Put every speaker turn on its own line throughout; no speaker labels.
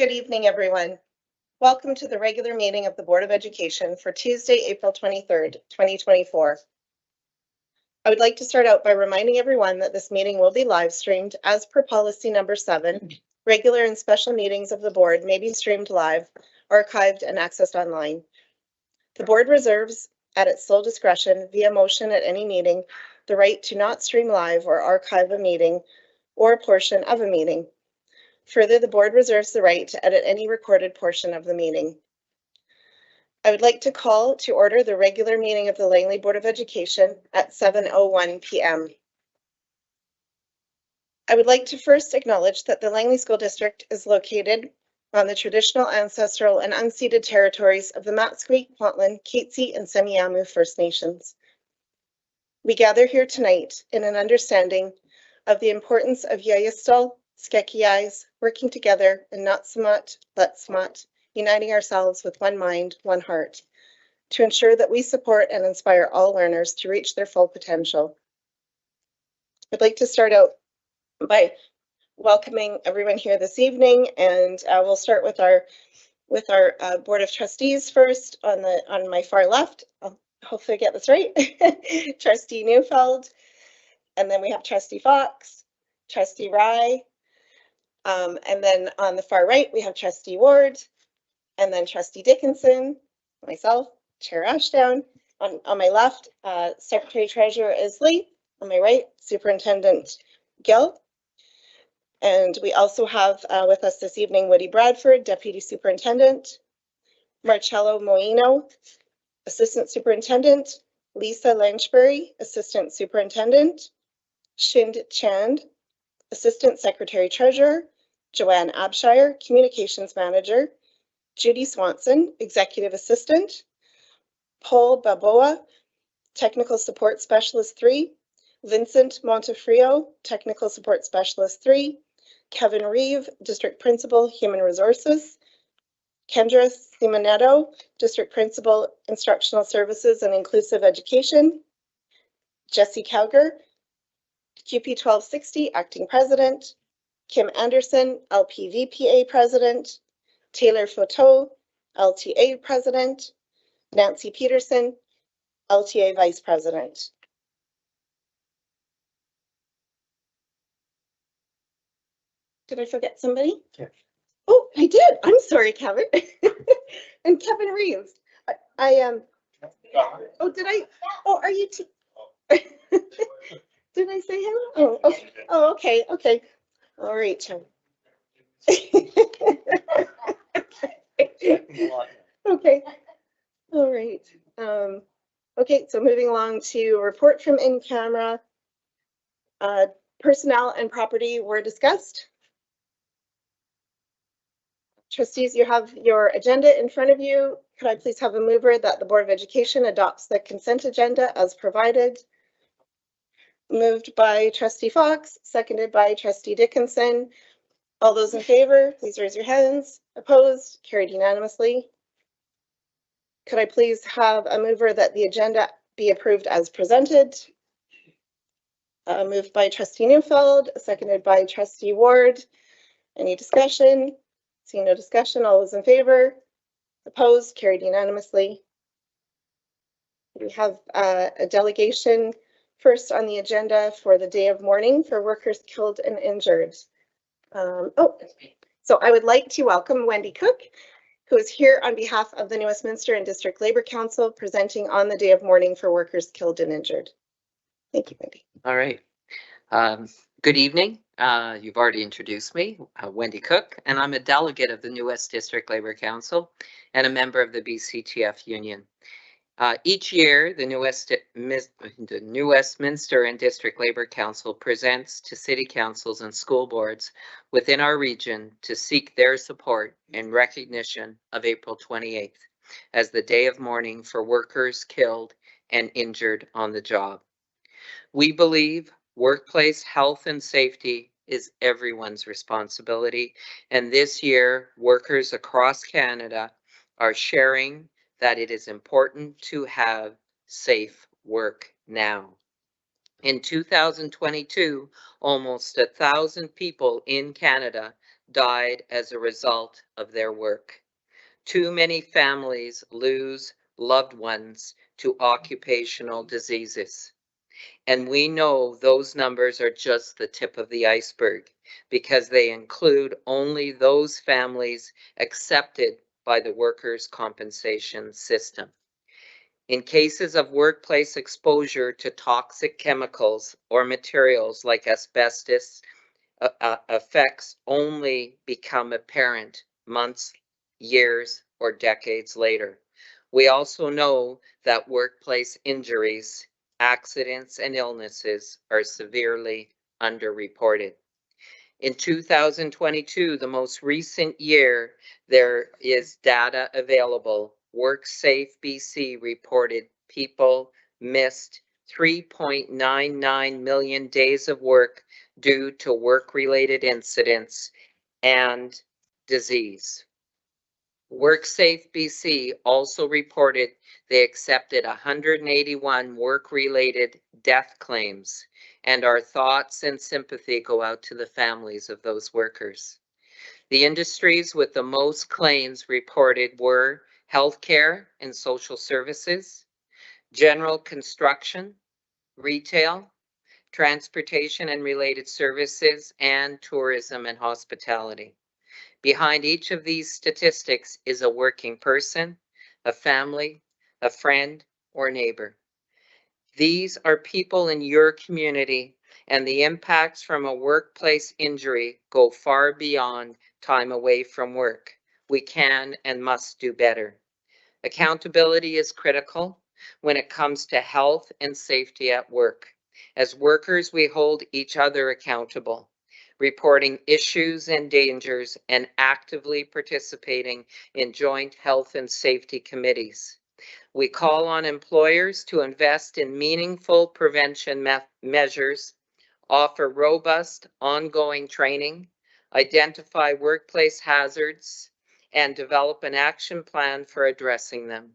Good evening, everyone. Welcome to the regular meeting of the Board of Education for Tuesday, April 23rd, 2024. I would like to start out by reminding everyone that this meeting will be live streamed as per policy number 7. Regular and special meetings of the board may be streamed live, archived, and accessed online. The board reserves, at its sole discretion, via motion at any meeting, the right to not stream live or archive a meeting or a portion of a meeting. Further, the board reserves the right to edit any recorded portion of the meeting. I would like to call to order the regular meeting of the Langley Board of Education at 7:01 p.m. I would like to first acknowledge that the Langley School District is located on the traditional, ancestral, and unceded territories of the Matsqui, Kwantlen, Katzie, and Semiahmoo First Nations. We gather here tonight in an understanding of the importance of Yayistal, Skekiyais, working together and not smut, but smut, uniting ourselves with one mind, one heart, to ensure that we support and inspire all learners to reach their full potential. I'd like to start out by welcoming everyone here this evening, and we'll start with our Board of Trustees first. On my far left, I'll hopefully get this right, Trustee Neufeld, and then we have Trustee Fox, Trustee Rye, and then on the far right, we have Trustee Ward, and then Trustee Dickinson, myself, Chair Ashdown. On my left, Secretary Treasurer Isley. On my right, Superintendent Gill. And we also have with us this evening Woody Bradford, Deputy Superintendent, Marcello Moino, Assistant Superintendent, Lisa Lanchbury, Assistant Superintendent, Shind Chand, Assistant Secretary Treasurer, Joanne Abshire, Communications Manager, Judy Swanson, Executive Assistant, Paul Baboa, Technical Support Specialist 3, Vincent Montefrio, Technical Support Specialist 3, Kevin Reeve, District Principal, Human Resources, Kendra Simonetto, District Principal, Instructional Services and Inclusive Education, Jesse Cowger, QP 1260, Acting President, Kim Anderson, LPVPA President, Taylor Foteau, LTA President, Nancy Peterson, LTA Vice President. Did I forget somebody?
Yeah.
Oh, I did. I'm sorry, Kevin. And Kevin Reeves. I am. Oh, did I? Oh, are you? Did I say him? Oh, okay. Oh, okay. Okay. All right, Tim. Okay. All right. Okay, so moving along to report from in camera. Personnel and property were discussed. Trustees, you have your agenda in front of you. Could I please have a mover that the Board of Education adopts the consent agenda as provided? Moved by Trustee Fox, seconded by Trustee Dickinson. All those in favor, please raise your hands. Opposed? Carried unanimously. Could I please have a mover that the agenda be approved as presented? Moved by Trustee Neufeld, seconded by Trustee Ward. Any discussion? Seeing no discussion, all those in favor? Opposed? Carried unanimously. We have a delegation first on the agenda for the day of mourning for workers killed and injured. So I would like to welcome Wendy Cook, who is here on behalf of the New Westminster and District Labour Council, presenting on the day of mourning for workers killed and injured. Thank you, Wendy.
All right. Good evening. You've already introduced me, Wendy Cook, and I'm a delegate of the New West District Labour Council and a member of the BCTF Union. Each year, the New Westminster and District Labour Council presents to city councils and school boards within our region to seek their support in recognition of April 28th as the day of mourning for workers killed and injured on the job. We believe workplace health and safety is everyone's responsibility, and this year, workers across Canada are sharing that it is important to have safe work now. In 2022, almost 1,000 people in Canada died as a result of their work. Too many families lose loved ones to occupational diseases. And we know those numbers are just the tip of the iceberg because they include only those families accepted by the workers' compensation system. In cases of workplace exposure to toxic chemicals or materials like asbestos, effects only become apparent months, years, or decades later. We also know that workplace injuries, accidents, and illnesses are severely underreported. In 2022, the most recent year, there is data available. WorkSafe BC reported people missed 3.99 million days of work due to work-related incidents and disease. WorkSafe BC also reported they accepted 181 work-related death claims, and our thoughts and sympathy go out to the families of those workers. The industries with the most claims reported were healthcare and social services, general construction, retail, transportation and related services, and tourism and hospitality. Behind each of these statistics is a working person, a family, a friend, or neighbor. These are people in your community, and the impacts from a workplace injury go far beyond time away from work. We can and must do better. Accountability is critical when it comes to health and safety at work. As workers, we hold each other accountable, reporting issues and dangers and actively participating in joint health and safety committees. We call on employers to invest in meaningful prevention measures, offer robust ongoing training, identify workplace hazards, and develop an action plan for addressing them,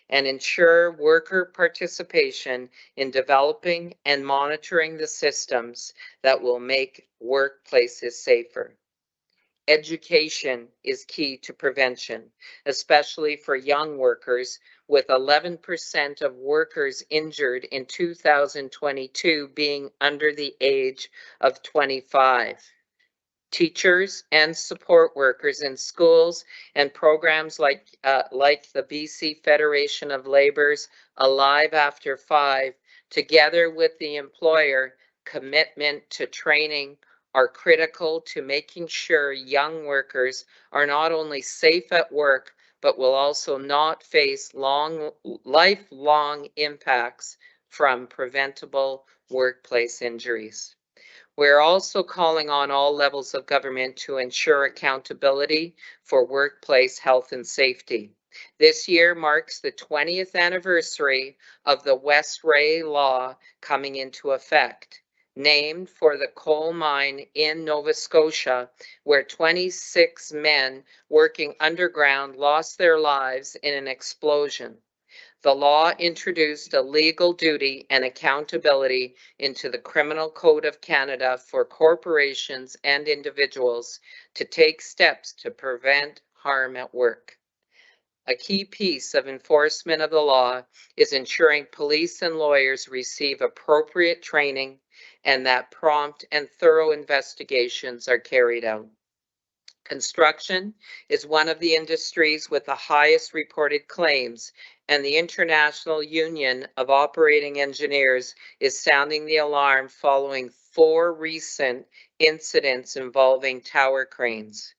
and ensure worker participation in developing and monitoring the systems that will make workplaces safer. Education is key to prevention, especially for young workers, with 11% of workers injured in 2022 being under the age of 25. Teachers and support workers in schools and programs like the BC Federation of Labor's Alive After 5, together with the employer commitment to training, are critical to making sure young workers are not only safe at work, but will also not face lifelong impacts from preventable workplace injuries. We're also calling on all levels of government to ensure accountability for workplace health and safety. This year marks the 20th anniversary of the West Ray Law coming into effect, named for the coal mine in Nova Scotia, where 26 men working underground lost their lives in an explosion. The law introduced a legal duty and accountability into the Criminal Code of Canada for corporations and individuals to take steps to prevent harm at work. A key piece of enforcement of the law is ensuring police and lawyers receive appropriate training and that prompt and thorough investigations are carried out. Construction is one of the industries with the highest reported claims, and the International Union of Operating Engineers is sounding the alarm following 4 recent incidents involving tower cranes.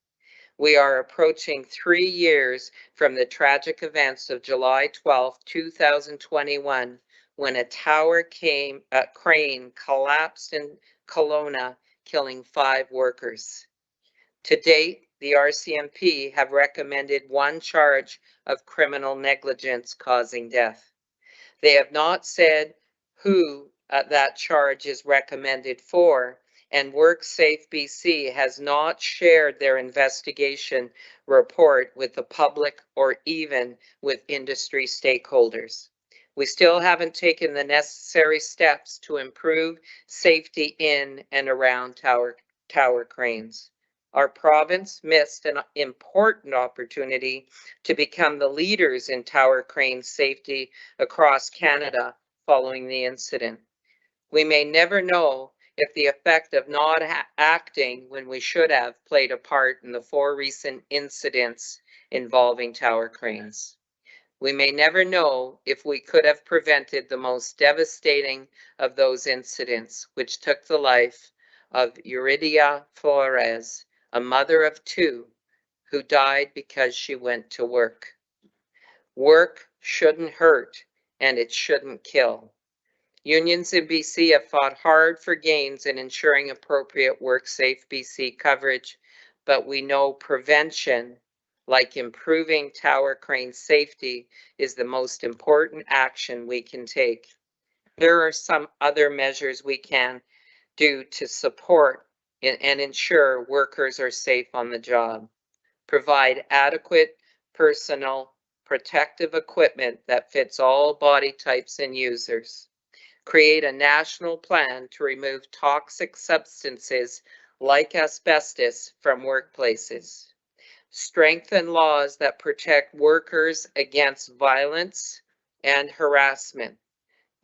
We are approaching 3 years from the tragic events of July 12, 2021, when a tower crane collapsed in Kelowna, killing 5 workers. To date, the RCMP have recommended 1 charge of criminal negligence causing death. They have not said who that charge is recommended for, and WorkSafe BC has not shared their investigation report with the public or even with industry stakeholders. We still haven't taken the necessary steps to improve safety in and around tower cranes. Our province missed an important opportunity to become the leaders in tower crane safety across Canada following the incident. We may never know if the effect of not acting when we should have played a part in the 4 recent incidents involving tower cranes. We may never know if we could have prevented the most devastating of those incidents, which took the life of Euridia Flores, a mother of 2 who died because she went to work. Work shouldn't hurt and it shouldn't kill. Unions in BC have fought hard for gains in ensuring appropriate WorkSafe BC coverage, but we know prevention, like improving tower crane safety, is the most important action we can take. There are some other measures we can do to support and ensure workers are safe on the job. Provide adequate personal protective equipment that fits all body types and users. Create a national plan to remove toxic substances like asbestos from workplaces. Strengthen laws that protect workers against violence and harassment,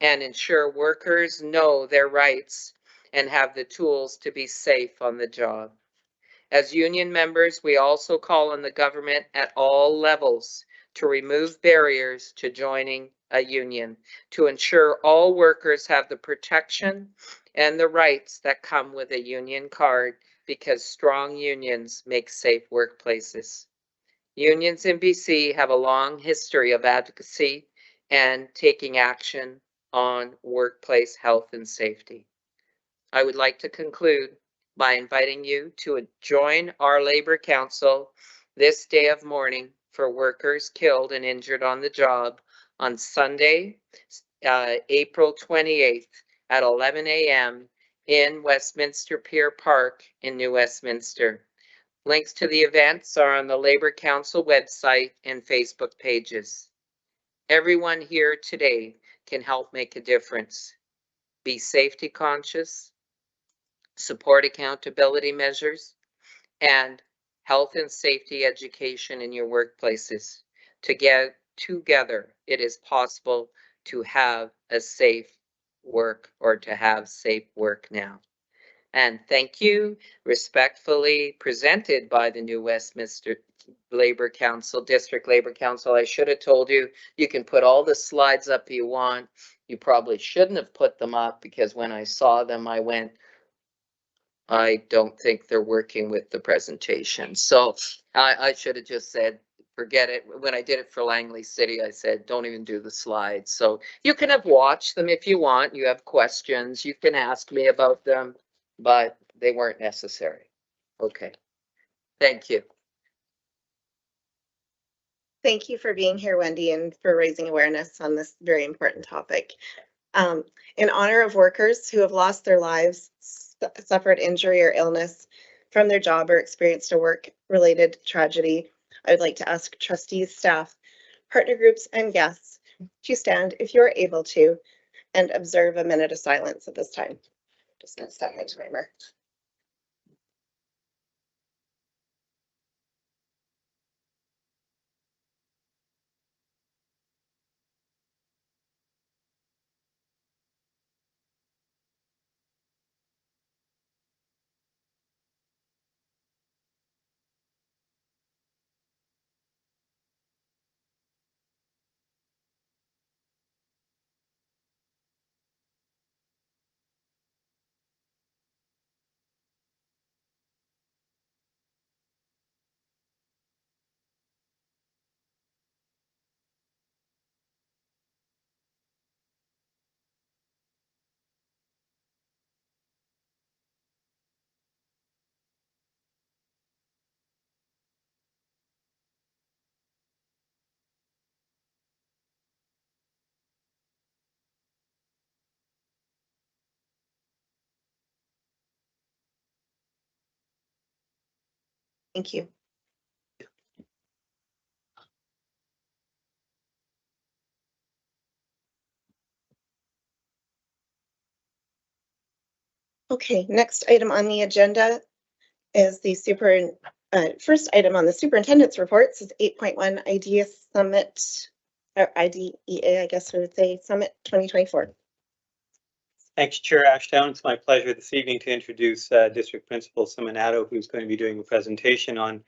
and ensure workers know their rights and have the tools to be safe on the job. As union members, we also call on the government at all levels to remove barriers to joining a union, to ensure all workers have the protection and the rights that come with a union card, because strong unions make safe workplaces. Unions in BC have a long history of advocacy and taking action on workplace health and safety. I would like to conclude by inviting you to join our Labor Council this day of mourning for workers killed and injured on the job on Sunday, April 28th at 11 a.m. in Westminster Pier Park in New Westminster. Links to the events are on the Labor Council website and Facebook pages. Everyone here today can help make a difference. Be safety conscious, support accountability measures, and health and safety education in your workplaces. Together, it is possible to have a safe work, or to have safe work now. And thank you, respectfully presented by the New Westminster Labor Council, District Labor Council. I should have told you, you can put all the slides up you want. You probably shouldn't have put them up, because when I saw them, I went, I don't think they're working with the presentation. So I should have just said, forget it. When I did it for Langley City, I said, don't even do the slides. So you can have watched them if you want. You have questions, you can ask me about them, but they weren't necessary. Okay. Thank you.
Thank you for being here, Wendy, and for raising awareness on this very important topic. In honor of workers who have lost their lives, suffered injury or illness from their job, or experienced a work-related tragedy, I would like to ask trustees, staff, partner groups, and guests to stand if you are able to and observe a minute of silence at this time. Just going to start my timer. Thank you. Okay, next item on the agenda is the first item on the superintendent's reports is 8.1 Idea Summit, or IDEA, I guess I would say, Summit 2024.
Thanks, Chair Ashdown. It's my pleasure this evening to introduce District Principal Simonetto, who's going to be doing a presentation on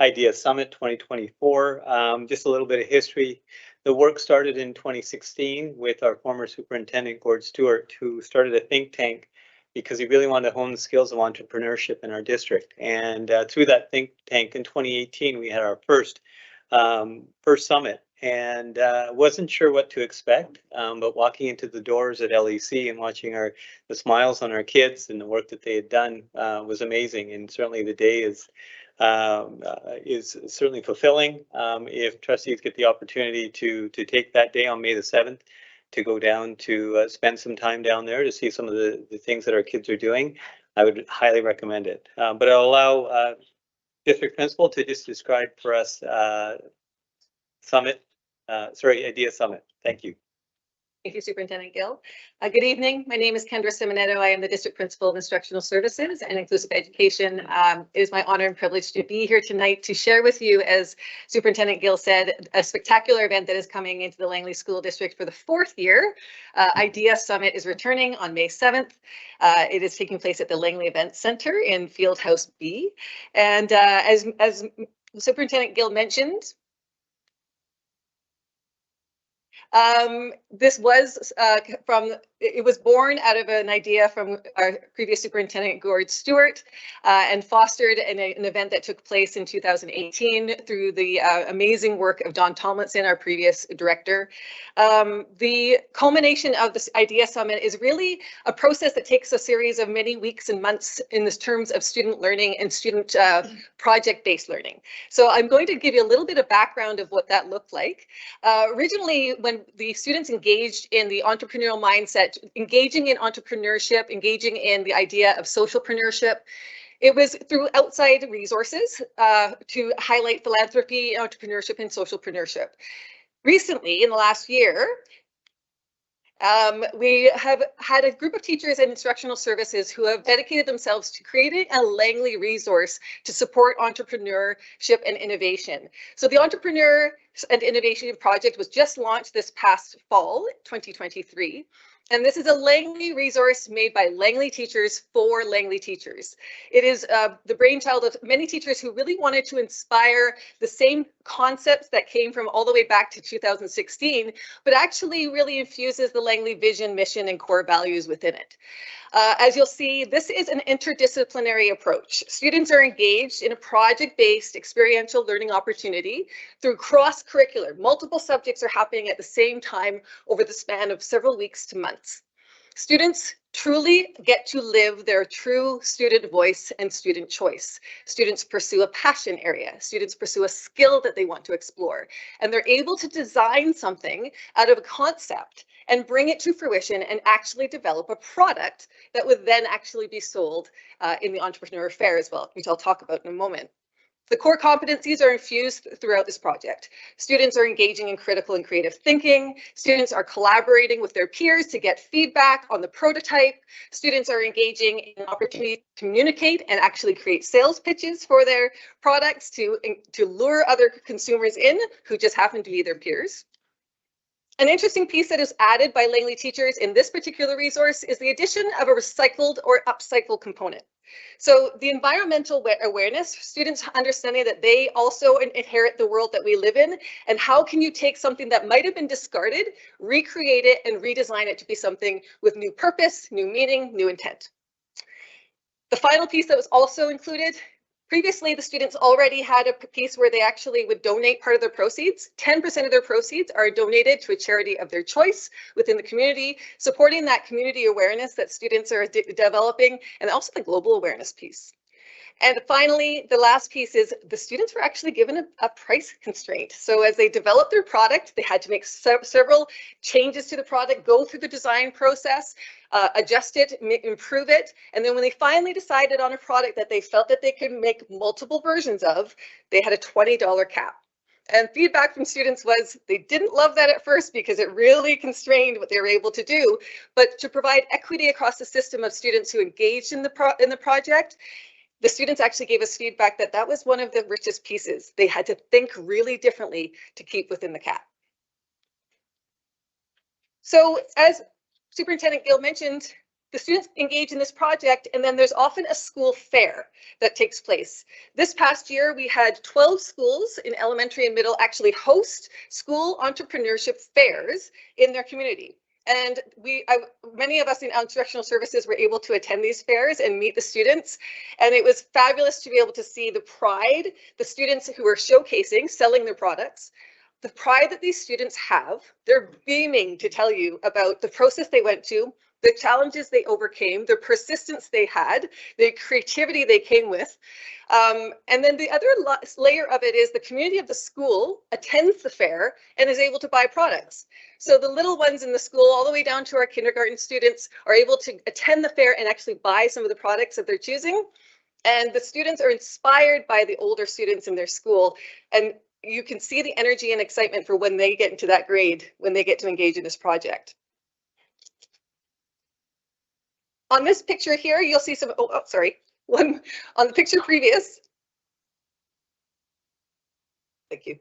Idea Summit 2024. Just a little bit of history. The work started in 2016 with our former superintendent, Gord Stewart, who started a think tank because he really wanted to hone the skills of entrepreneurship in our district. And through that think tank in 2018, we had our first summit. And wasn't sure what to expect, but walking into the doors at LEC and watching the smiles on our kids and the work that they had done was amazing. And certainly the day is certainly fulfilling. If trustees get the opportunity to take that day on May the 7th to go down to spend some time down there to see some of the things that our kids are doing, I would highly recommend it. But I'll allow District Principal to just describe for us Idea Summit. Thank you.
Thank you, Superintendent Gill. Good evening. My name is Kendra Simonetto. I am the District Principal of Instructional Services and Inclusive Education. It is my honor and privilege to be here tonight to share with you, as Superintendent Gill said, a spectacular event that is coming into the Langley School District for the 4th year. Idea Summit is returning on May 7th. It is taking place at the Langley Event Center in Fieldhouse B. And as Superintendent Gill mentioned, this was it was born out of an idea from our previous superintendent, Gord Stewart, and fostered an event that took place in 2018 through the amazing work of Don Tomlinson, our previous director. The culmination of this Idea Summit is really a process that takes a series of many weeks and months in this terms of student learning and student project-based learning. So I'm going to give you a little bit of background of what that looked like. Originally, when the students engaged in the entrepreneurial mindset, engaging in entrepreneurship, engaging in the idea of socialpreneurship, it was through outside resources to highlight philanthropy, entrepreneurship, and socialpreneurship. Recently, in the last year, we have had a group of teachers and instructional services who have dedicated themselves to creating a Langley resource to support entrepreneurship and innovation. So the Entrepreneur and Innovation Project was just launched this past fall, 2023. And this is a Langley resource made by Langley teachers for Langley teachers. It is the brainchild of many teachers who really wanted to inspire the same concepts that came from all the way back to 2016, but actually really infuses the Langley vision, mission, and core values within it. As you'll see, this is an interdisciplinary approach. Students are engaged in a project-based experiential learning opportunity through cross-curricular. Multiple subjects are happening at the same time over the span of several weeks to months. Students truly get to live their true student voice and student choice. Students pursue a passion area. Students pursue a skill that they want to explore. And they're able to design something out of a concept and bring it to fruition and actually develop a product that would then actually be sold in the entrepreneur fair as well, which I'll talk about in a moment. The core competencies are infused throughout this project. Students are engaging in critical and creative thinking. Students are collaborating with their peers to get feedback on the prototype. Students are engaging in opportunity to communicate and actually create sales pitches for their products to lure other consumers in who just happen to be their peers. An interesting piece that is added by Langley teachers in this particular resource is the addition of a recycled or upcycle component. So the environmental awareness, students understanding that they also inherit the world that we live in, and how can you take something that might have been discarded, recreate it, and redesign it to be something with new purpose, new meaning, new intent. The final piece that was also included, previously the students already had a piece where they actually would donate part of their proceeds. 10% of their proceeds are donated to a charity of their choice within the community, supporting that community awareness that students are developing, and also the global awareness piece. And finally, the last piece is the students were actually given a price constraint. So as they developed their product, they had to make several changes to the product, go through the design process, adjust it, improve it. And then when they finally decided on a product that they felt that they could make multiple versions of, they had a $20 cap. And feedback from students was they didn't love that at first because it really constrained what they were able to do. But to provide equity across the system of students who engaged in the project, The students actually gave us feedback that that was one of the richest pieces. They had to think really differently to keep within the cap. So as Superintendent Gill mentioned, the students engage in this project, and then there's often a school fair that takes place. This past year, we had 12 schools in elementary and middle actually host school entrepreneurship fairs in their community. And many of us in instructional services were able to attend these fairs and meet the students. And it was fabulous to be able to see the pride, the students who were showcasing, selling their products, the pride that these students have. They're beaming to tell you about the process they went to, the challenges they overcame, the persistence they had, the creativity they came with. And then the other layer of it is the community of the school attends the fair and is able to buy products. So the little ones in the school, all the way down to our kindergarten students, are able to attend the fair and actually buy some of the products that they're choosing. And the students are inspired by the older students in their school. And you can see the energy and excitement for when they get into that grade, when they get to engage in this project. On this picture here, you'll see some, one on the picture previous. Thank you.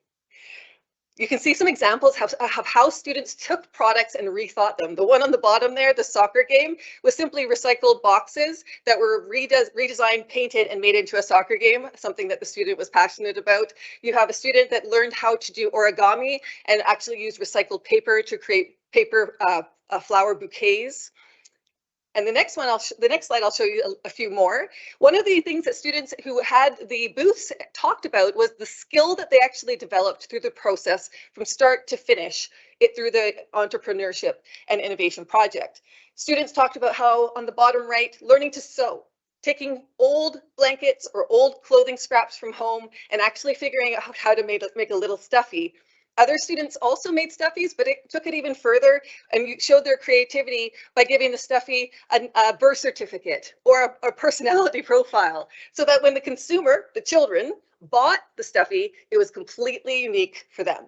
You can see some examples of how students took products and rethought them. The one on the bottom there, the soccer game, was simply recycled boxes that were redesigned, painted, and made into a soccer game, something that the student was passionate about. You have a student that learned how to do origami and actually used recycled paper to create paper flower bouquets. And the next slide, I'll show you a few more. One of the things that students who had the booths talked about was the skill that they actually developed through the process from start to finish through the entrepreneurship and innovation project. Students talked about how, on the bottom right, learning to sew, taking old blankets or old clothing scraps from home and actually figuring out how to make a little stuffy. Other students also made stuffies, but it took it even further and showed their creativity by giving the stuffy a birth certificate or a personality profile, so that when the consumer, the children, bought the stuffy, it was completely unique for them.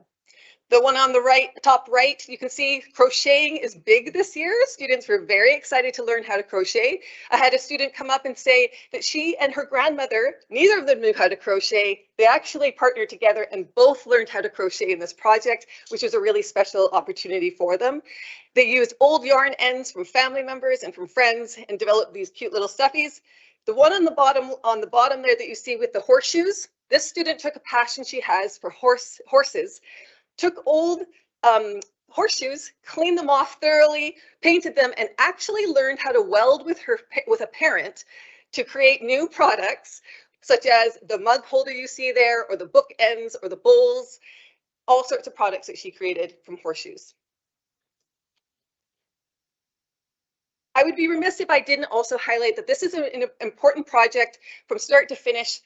The one on the right, top right, you can see crocheting is big this year. Students were very excited to learn how to crochet. I had a student come up and say that she and her grandmother, neither of them knew how to crochet. They actually partnered together and both learned how to crochet in this project, which was a really special opportunity for them. They used old yarn ends from family members and from friends and developed these cute little stuffies. The one on the bottom there that you see with the horseshoes, this student took a passion she has for horses, took old horseshoes, cleaned them off thoroughly, painted them, and actually learned how to weld with a parent to create new products, such as the mug holder you see there, or the book ends, or the bowls, all sorts of products that she created from horseshoes. I would be remiss if I didn't also highlight that this is an important project from start to finish,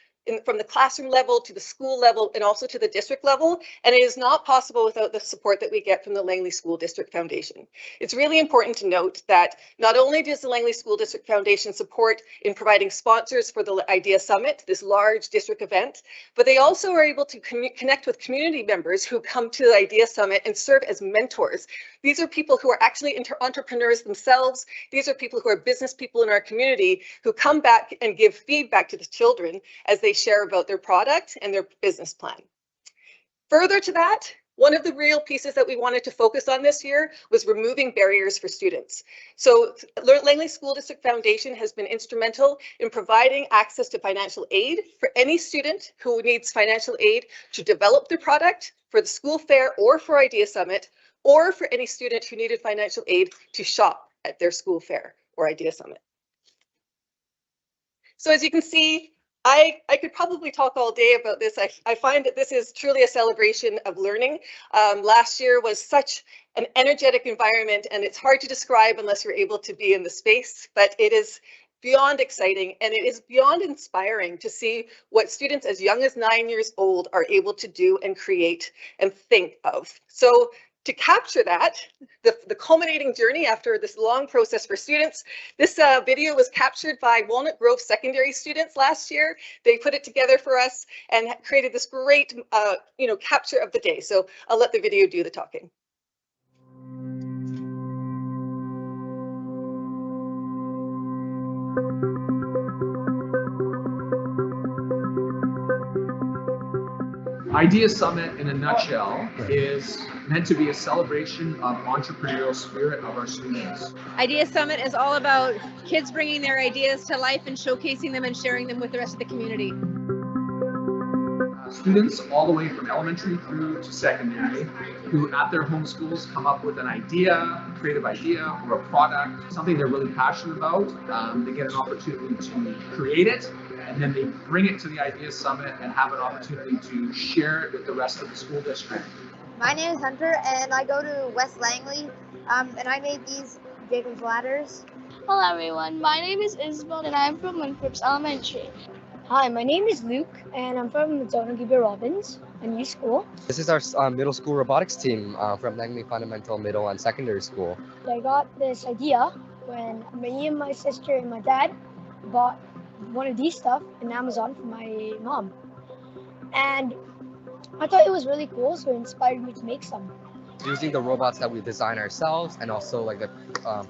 from the classroom level to the school level and also to the district level, and it is not possible without the support that we get from the Langley School District Foundation. It's really important to note that not only does the Langley School District Foundation support in providing sponsors for the Idea Summit, this large district event, but they also are able to connect with community members who come to the Idea Summit and serve as mentors. These are people who are actually entrepreneurs themselves. These are people who are business people in our community who come back and give feedback to the children as they share about their product and their business plan. Further to that, one of the real pieces that we wanted to focus on this year was removing barriers for students. So Langley School District Foundation has been instrumental in providing access to financial aid for any student who needs financial aid to develop their product for the school fair or for Idea Summit, or for any student who needed financial aid to shop at their school fair or Idea Summit. So as you can see, I could probably talk all day about this. I find that this is truly a celebration of learning. Last year was such an energetic environment, and it's hard to describe unless you're able to be in the space, but it is beyond exciting, and it is beyond inspiring to see what students as young as 9 years old are able to do and create and think of. So to capture that, the culminating journey after this long process for students, this video was captured by Walnut Grove secondary students last year. They put it together for us and created this great, capture of the day. So I'll let the video do the talking.
Idea Summit, in a nutshell, is meant to be a celebration of entrepreneurial spirit of our students.
Idea Summit is all about kids bringing their ideas to life and showcasing them and sharing them with the rest of the community.
Students all the way from elementary through to secondary who at their home schools come up with an idea, a creative idea, or a product, something they're really passionate about. They get an opportunity to create it, and then they bring it to the Idea Summit and have an opportunity to share it with the rest of the school district.
My name is Hunter, and I go to West Langley, and I made these Jacob's ladders.
Hello everyone, my name is Isabel and I'm from Winthrops Elementary.
Hi, my name is Luke and I'm from Doneghy Robbins, a new school.
This is our middle school robotics team from Langley Fundamental Middle and Secondary School.
I got this idea when me and my sister and my dad bought one of these stuff in Amazon for my mom. And I thought it was really cool, so it inspired me to make some.
Using the robots that we design ourselves and also like the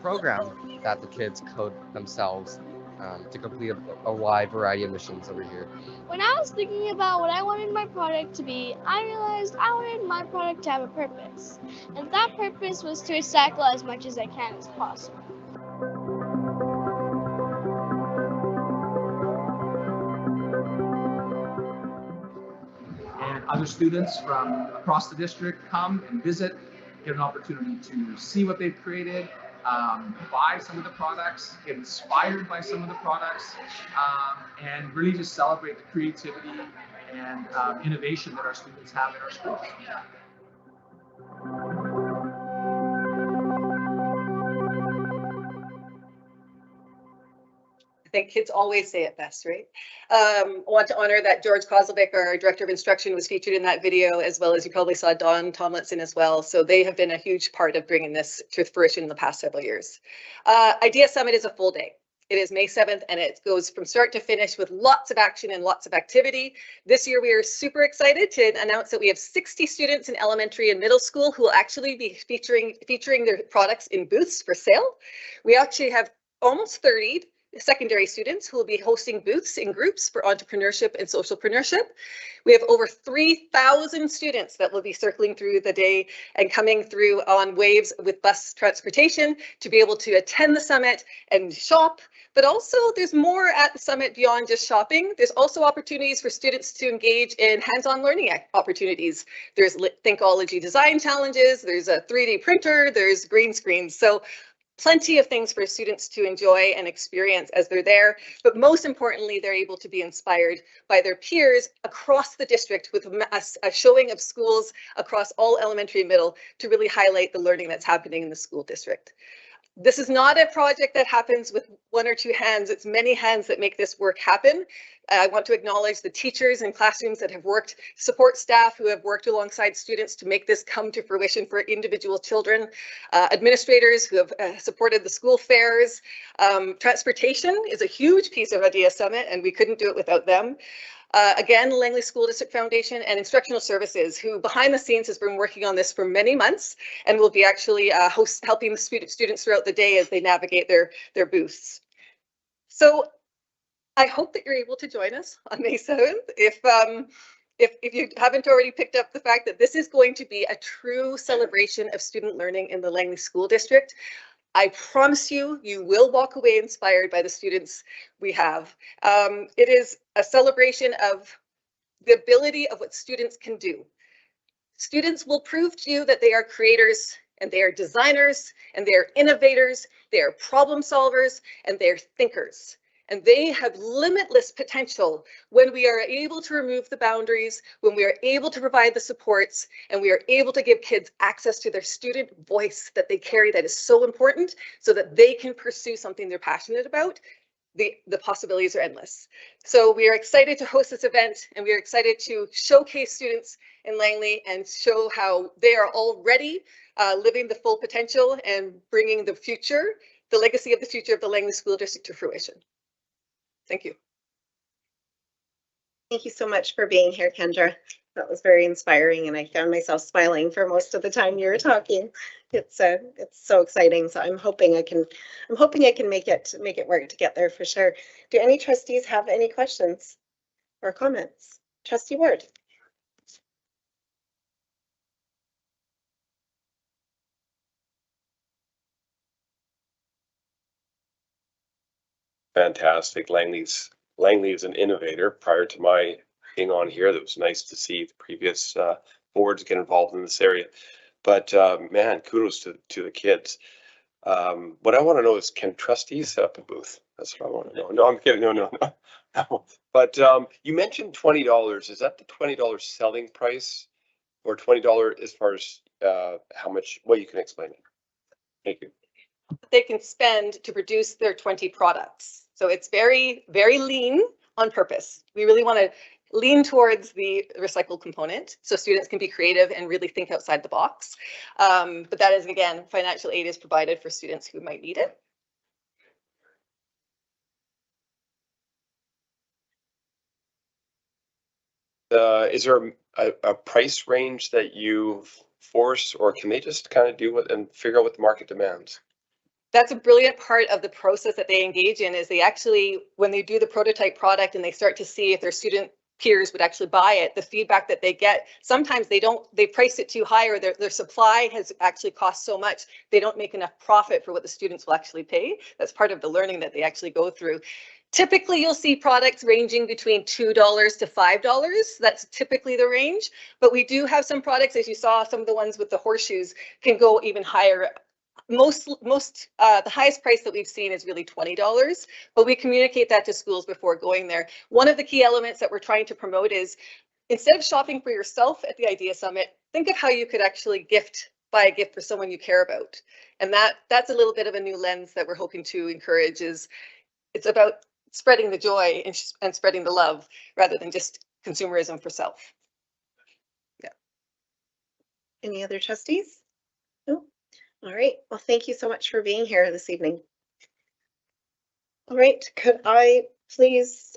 program that the kids code themselves to complete a wide variety of missions over here.
When I was thinking about what I wanted my product to be, I realized I wanted my product to have a purpose. And that purpose was to recycle as much as I can as possible.
And other students from across the district come and visit, get an opportunity to see what they've created, buy some of the products, get inspired by some of the products, and really just celebrate the creativity and innovation that our students have in our schools.
I think kids always say it best, right? I want to honor that George Kozlovic, our Director of Instruction, was featured in that video, as well as you probably saw Don Tomlinson as well. So they have been a huge part of bringing this to fruition in the past several years. Idea Summit is a full day. It is May 7th, and it goes from start to finish with lots of action and lots of activity. This year, we are super excited to announce that we have 60 students in elementary and middle school who will actually be featuring their products in booths for sale. We actually have almost 30 secondary students who will be hosting booths in groups for entrepreneurship and socialpreneurship. We have over 3,000 students that will be circling through the day and coming through on waves with bus transportation to be able to attend the summit and shop. But also there's more at the summit beyond just shopping. There's also opportunities for students to engage in hands-on learning opportunities. There's Thinkology design challenges, there's a 3D printer, there's green screens. So plenty of things for students to enjoy and experience as they're there, but most importantly, they're able to be inspired by their peers across the district with a showing of schools across all elementary and middle to really highlight the learning that's happening in the school district. This is not a project that happens with one or two hands. It's many hands that make this work happen. I want to acknowledge the teachers and classrooms that have worked, support staff who have worked alongside students to make this come to fruition for individual children, administrators who have supported the school fairs. Transportation is a huge piece of Idea Summit, and we couldn't do it without them. Again, Langley School District Foundation and Instructional Services, who behind the scenes has been working on this for many months and will be actually helping the students throughout the day as they navigate their booths. So I hope that you're able to join us on May 7th. If you haven't already picked up the fact that this is going to be a true celebration of student learning in the Langley School District, I promise you, you will walk away inspired by the students we have. It is a celebration of the ability of what students can do. Students will prove to you that they are creators and they are designers and they are innovators, they are problem solvers and they are thinkers. And they have limitless potential when we are able to remove the boundaries, when we are able to provide the supports, and we are able to give kids access to their student voice that they carry that is so important so that they can pursue something they're passionate about. The possibilities are endless. So we are excited to host this event, and we are excited to showcase students in Langley and show how they are already living the full potential and bringing the future, the legacy of the future of the Langley School District to fruition. Thank you.
Thank you so much for being here, Kendra. That was very inspiring, and I found myself smiling for most of the time you were talking. It's so exciting. So I'm hoping I can make it work to get there for sure. Do any trustees have any questions or comments? Trustee Ward.
Fantastic. Langley is an innovator. Prior to my being on here, that was nice to see the previous boards get involved in this area. But man, kudos to the kids. What I want to know is, can trustees set up a booth? That's what I want to know. No, I'm kidding. No. But you mentioned $20. Is that the $20 selling price, or $20 as far as how much? Well, you can explain it. Thank you.
They can spend to produce their 20 products. So it's very, very lean on purpose. We really want to lean towards the recycled component so students can be creative and really think outside the box. But that is, again, financial aid is provided for students who might need it.
Is there a price range that you force, or can they just kind of do it and figure out what the market demands?
That's a brilliant part of the process that they engage in, is they actually, when they do the prototype product and they start to see if their student peers would actually buy it, the feedback that they get, sometimes they price it too high, or their supply has actually cost so much, they don't make enough profit for what the students will actually pay. That's part of the learning that they actually go through. Typically, you'll see products ranging between $2 to $5. That's typically the range. But we do have some products, as you saw, some of the ones with the horseshoes can go even higher. The highest price that we've seen is really $20, but we communicate that to schools before going there. One of the key elements that we're trying to promote is, instead of shopping for yourself at the Idea Summit, think of how you could actually buy a gift for someone you care about. And that's a little bit of a new lens that we're hoping to encourage. Is it's about spreading the joy and spreading the love rather than just consumerism for self. Yeah.
Any other trustees? No? All right. Well, thank you so much for being here this evening. All right. Could I please,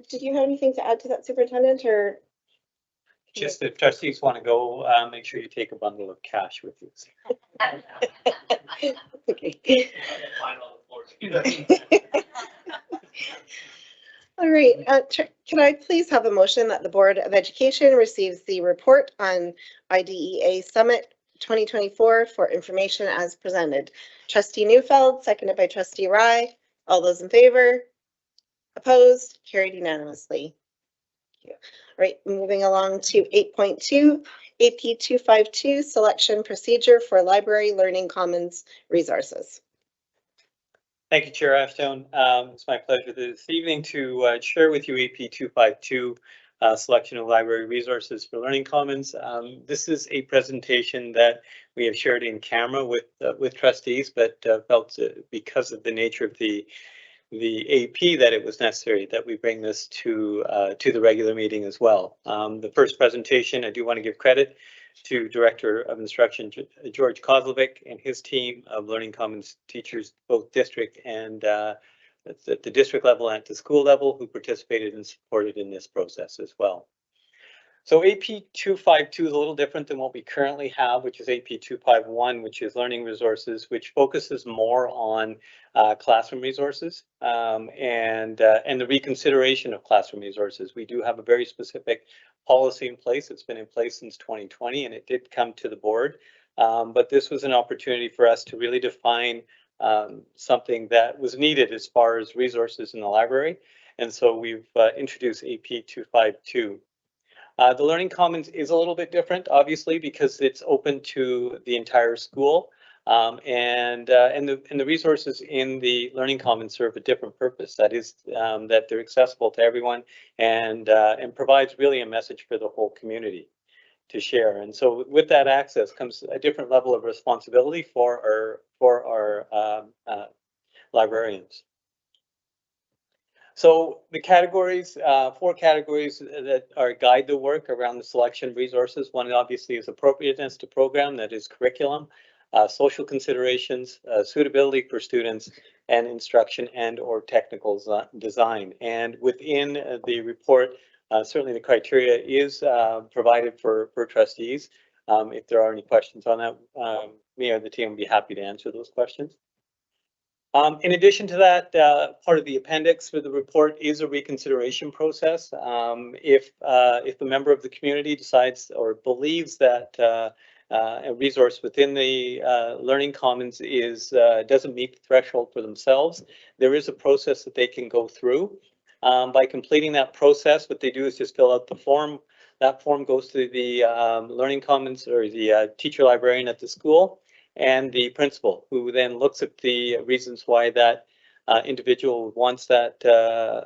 did you have anything to add to that, Superintendent, or?
Just if trustees want to go, make sure you take a bundle of cash with you.
Okay. All right. Can I please have a motion that the Board of Education receives the report on IDEA Summit 2024 for information as presented? Trustee Neufeld, seconded by Trustee Rye. All those in favor? Opposed? Carried unanimously. All right, moving along to 8.2, AP 252, selection procedure for library learning commons resources.
Thank you, Chair Ashton. It's my pleasure this evening to share with you AP 252, selection of library resources for learning commons. This is a presentation that we have shared in camera with trustees, but felt because of the nature of the AP that it was necessary that we bring this to the regular meeting as well. The first presentation, I do want to give credit to Director of Instruction George Kozlovic and his team of Learning Commons teachers, both district and at the district level and at the school level, who participated and supported in this process as well. So AP 252 is a little different than what we currently have, which is AP 251, which is learning resources, which focuses more on classroom resources and the reconsideration of classroom resources. We do have a very specific policy in place. It's been in place since 2020, and it did come to the board. But this was an opportunity for us to really define something that was needed as far as resources in the library. And so we've introduced AP 252. The Learning Commons is a little bit different, obviously, because it's open to the entire school, and the resources in the Learning Commons serve a different purpose. That is, that they're accessible to everyone and provides really a message for the whole community to share. And so, with that access comes a different level of responsibility for our librarians. So the categories, 4 categories that are guide the work around the selection of resources. One obviously is appropriateness to program, that is curriculum, social considerations, suitability for students, and instruction and or technical design. And within the report, certainly the criteria is provided for trustees. If there are any questions on that, me or the team will be happy to answer those questions. In addition to that, part of the appendix for the report is a reconsideration process. If a member of the community decides or believes that a resource within the Learning Commons doesn't meet the threshold for themselves, there is a process that they can go through. By completing that process, what they do is just fill out the form. That form goes to the Learning Commons or the teacher librarian at the school and the principal, who then looks at the reasons why that individual wants that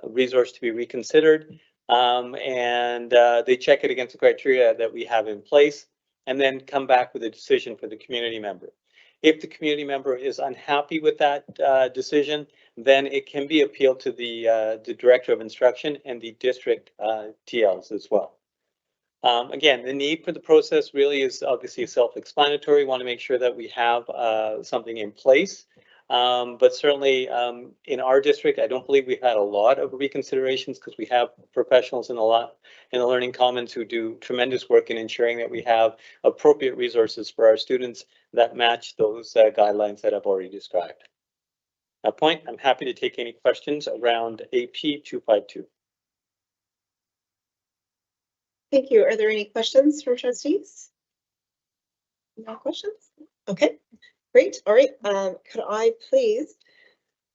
resource to be reconsidered. And they check it against the criteria that we have in place and then come back with a decision for the community member. If the community member is unhappy with that decision, then it can be appealed to the Director of Instruction and the district TLs as well. Again, the need for the process really is obviously self-explanatory. We want to make sure that we have something in place. But certainly in our district, I don't believe we've had a lot of reconsiderations because we have professionals in the Learning Commons who do tremendous work in ensuring that we have appropriate resources for our students that match those guidelines that I've already described. At that point, I'm happy to take any questions around AP 252.
Thank you. Are there any questions from trustees? No questions? Okay, great. All right. Could I please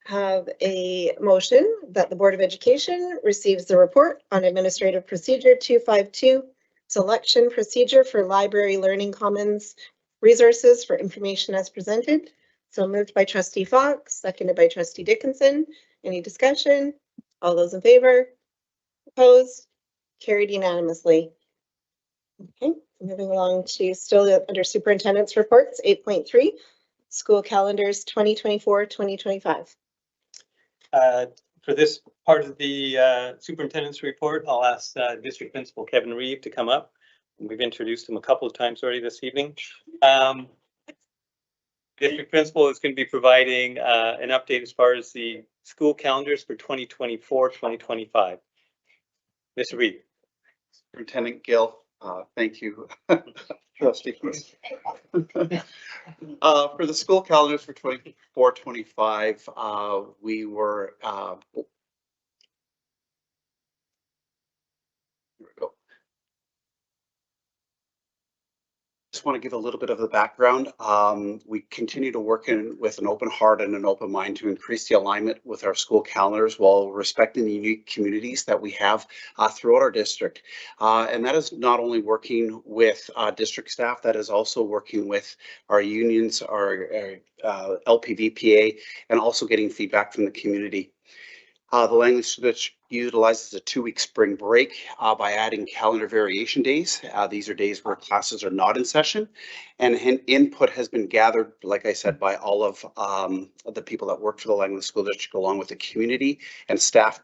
have a motion that the Board of Education receives the report on Administrative Procedure 252, selection procedure for library Learning Commons resources for information as presented. So moved by Trustee Fox, seconded by Trustee Dickinson. Any discussion? All those in favor? Opposed? Carried unanimously. Okay, moving along to still under Superintendent's Reports, 8.3, School Calendars 2024-2025.
For this part of the Superintendent's Report, I'll ask District Principal Kevin Reeve to come up. We've introduced him a couple of times already this evening. District Principal is going to be providing an update as far as the school calendars for 2024-2025. Mr. Reeve.
Superintendent Gill, thank you, trustees. For the school calendars for 24-25, we were here we go. Just want to give a little bit of the background. We continue to work with an open heart and an open mind to increase the alignment with our school calendars while respecting the unique communities that we have throughout our district. And that is not only working with district staff, that is also working with our unions, our LPVPA, and also getting feedback from the community. The Langley School utilizes a 2-week spring break by adding calendar variation days. These are days where classes are not in session, and input has been gathered, like I said, by all of the people that work for the Langley School District, along with the community and staff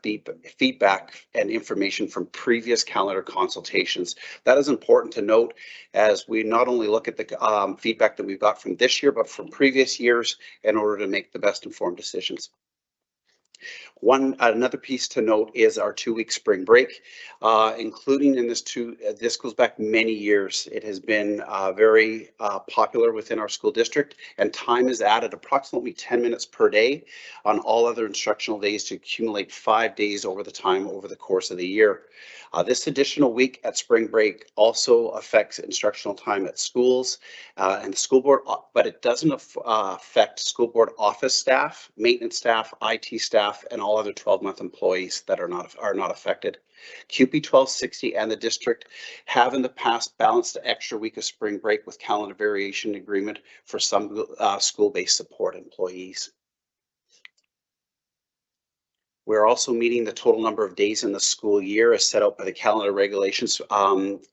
feedback and information from previous calendar consultations. That is important to note as we not only look at the feedback that we've got from this year, but from previous years in order to make the best informed decisions. Another piece to note is our 2-week spring break, including in this goes back many years. It has been very popular within our school district, and time is added approximately 10 minutes per day on all other instructional days to accumulate 5 days over the course of the year. This additional week at spring break also affects instructional time at schools and the school board, but it doesn't affect school board office staff, maintenance staff, IT staff, and all other 12-month employees that are not affected. QP 1260 and the district have in the past balanced the extra week of spring break with calendar variation agreement for some school-based support employees. We're also meeting the total number of days in the school year as set out by the calendar regulations,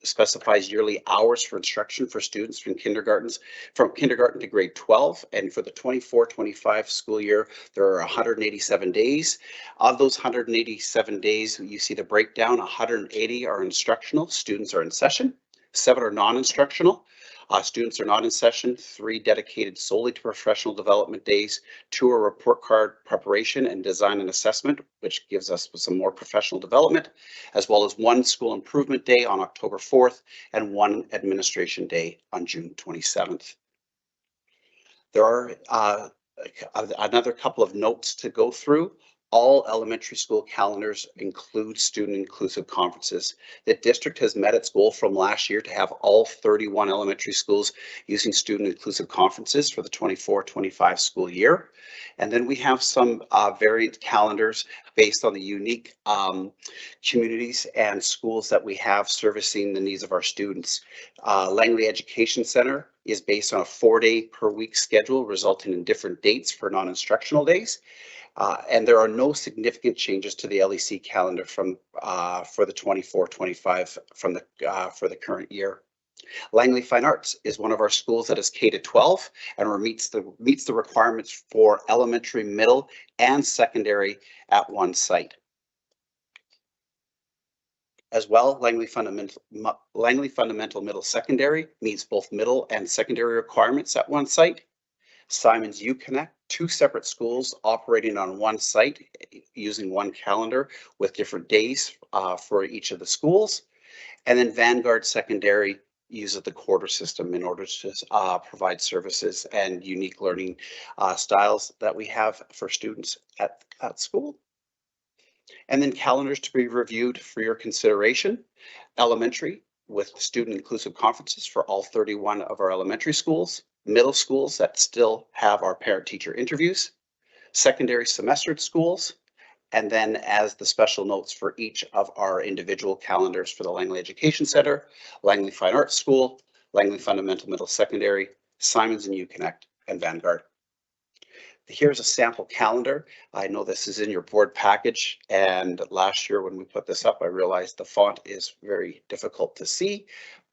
specifies yearly hours for instruction for students from kindergarten to grade 12. And for the 24-25 school year, there are 187 days. Of those 187 days, you see the breakdown, 180 are instructional, students are in session, 7 are non-instructional. Students are not in session, 3 dedicated solely to professional development days, 2 are report card preparation and design and assessment, which gives us some more professional development, as well as 1 school improvement day on October 4th and 1 administration day on June 27th. There are another couple of notes to go through. all elementary school calendars include student inclusive conferences. The district has met its goal from last year to have all 31 elementary schools using student inclusive conferences for the 24-25 school year. And then we have some variant calendars based on the unique communities and schools that we have servicing the needs of our students. Langley Education Center is based on a 4-day per week schedule, resulting in different dates for non-instructional days. And there are no significant changes to the LEC calendar from for the 24-25 from the for the current year. Langley Fine Arts is one of our schools that is K-12 and meets the requirements for elementary, middle, and secondary at one site. As well, Langley Fundamental Middle Secondary meets both middle and secondary requirements at one site. Simon's UConnect, 2 separate schools operating on one site using one calendar with different days for each of the schools. And then Vanguard Secondary uses the quarter system in order to provide services and unique learning styles that we have for students at school. And then calendars to be reviewed for your consideration. Elementary with student inclusive conferences for all 31 of our elementary schools. Middle schools that still have our parent-teacher interviews, secondary semestered schools, and then as the special notes for each of our individual calendars for the Langley Education Center, Langley Fine Arts School, Langley Fundamental Middle Secondary, Simons and UConnect, and Vanguard. Here's a sample calendar. I know this is in your board package, and last year when we put this up, I realized the font is very difficult to see,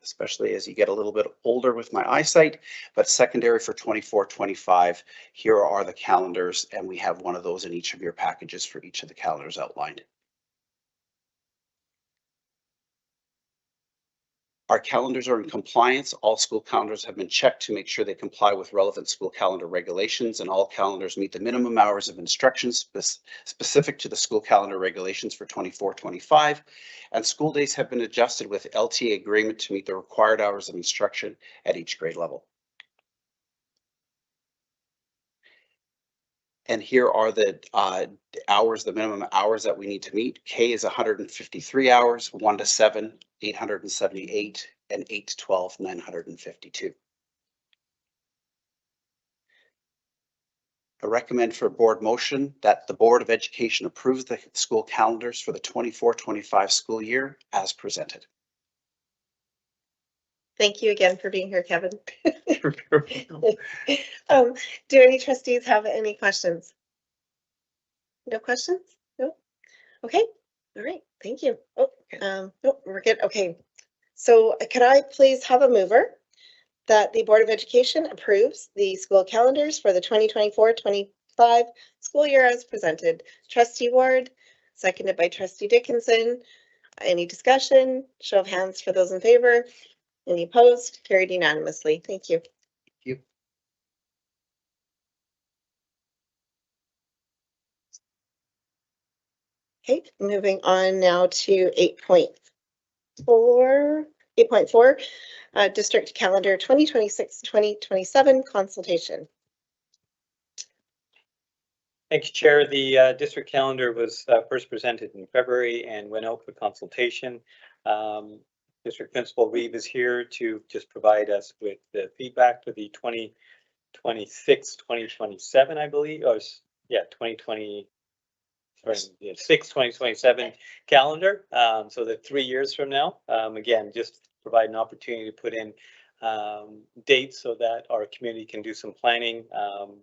especially as you get a little bit older with my eyesight. But secondary for 24-25, here are the calendars, and we have one of those in each of your packages for each of the calendars outlined. Our calendars are in compliance. All school calendars have been checked to make sure they comply with relevant school calendar regulations, and all calendars meet the minimum hours of instruction specific to the school calendar regulations for 24-25. And school days have been adjusted with LTA agreement to meet the required hours of instruction at each grade level. And here are the hours, the minimum hours that we need to meet. K is 153 hours, 1 to 7, 878, and 8 to 12, 952. I recommend for board motion that the Board of Education approves the school calendars for the 24-25 school year as presented.
Thank you again for being here, Kevin. Do any trustees have any questions? No questions? No? Okay. All right. Thank you. Oh, no, we're good. Okay. So could I please have a mover that the Board of Education approves the school calendars for the 2024-25 school year as presented? Trustee Ward, seconded by Trustee Dickinson. Any discussion? Show of hands for those in favor. Any opposed? Carried unanimously. Thank you.
Thank you.
Okay, moving on now to 8.4, District Calendar 2026-2027 consultation.
Thanks, Chair. The district calendar was first presented in February and went out for consultation. District Principal Reeve is here to just provide us with the feedback for the 2026-2027, I believe, or yeah, 2027 calendar. So the 3 years from now, again, just provide an opportunity to put in dates so that our community can do some planning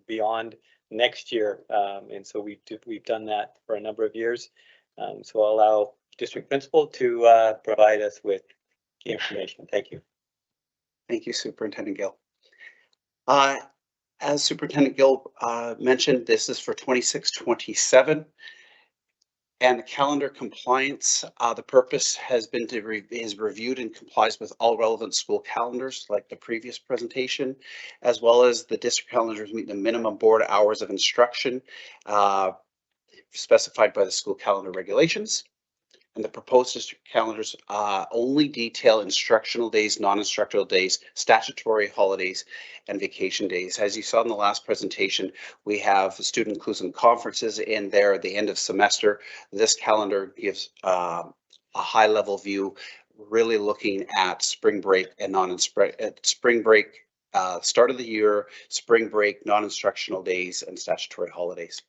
beyond next year. And so we've done that for a number of years. So I'll allow District Principal to provide us with the information. Thank you.
Thank you, Superintendent Gill. As Superintendent Gill mentioned, this is for 26-27. And the calendar compliance, the purpose has been is reviewed and complies with all relevant school calendars like the previous presentation, as well as the district calendars meet the minimum board hours of instruction specified by the school calendar regulations. And the proposed district calendars only detail instructional days, non-instructional days, statutory holidays, and vacation days. As you saw in the last presentation, we have student inclusion conferences in there at the end of semester. This calendar gives a high-level view, really looking at spring break and spring break, start of the year, spring break, non-instructional days, and statutory holidays.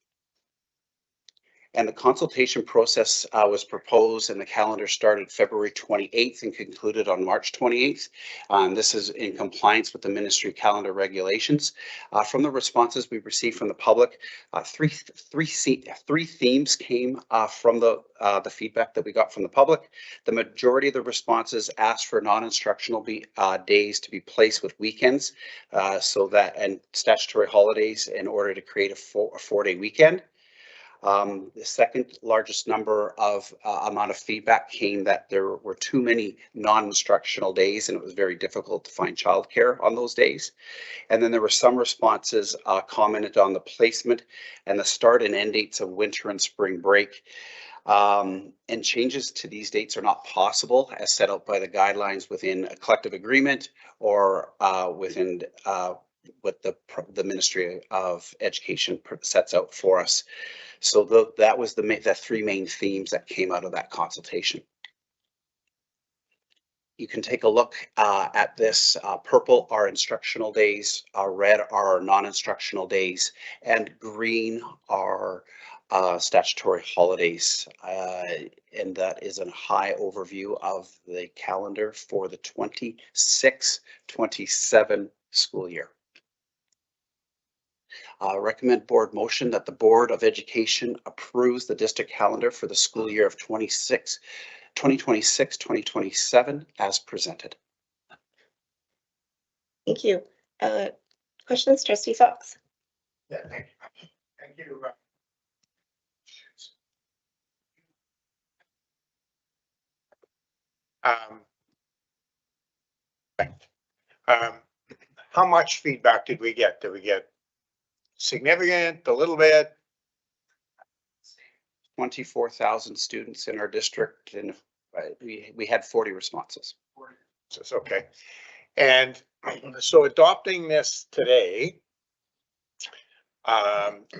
And the consultation process was proposed, and the calendar started February 28th and concluded on March 28th. This is in compliance with the ministry calendar regulations. From the responses we received from the public, three themes came from the feedback that we got from the public. The majority of the responses asked for non-instructional days to be placed with weekends, and statutory holidays in order to create a four-day weekend. The second largest number of amount of feedback came that there were too many non-instructional days and it was very difficult to find childcare on those days. And then there were some responses commented on the placement and the start and end dates of winter and spring break. And changes to these dates are not possible as set out by the guidelines within a collective agreement or within what the Ministry of Education sets out for us. So that was the three main themes that came out of that consultation. You can take a look at this. Purple are instructional days, red are non-instructional days, and green are statutory holidays. And that is a high overview of the calendar for the 26-27 school year. Recommend board motion that the Board of Education approves the district calendar for the school year of 2026-2027 as presented.
Thank you. Questions, Trustee Fox?
Yeah, thank you. Thank you. How much feedback did we get? Did we get significant, a little bit?
24,000 students in our district, and we had 40 responses.
It's okay. And so adopting this today,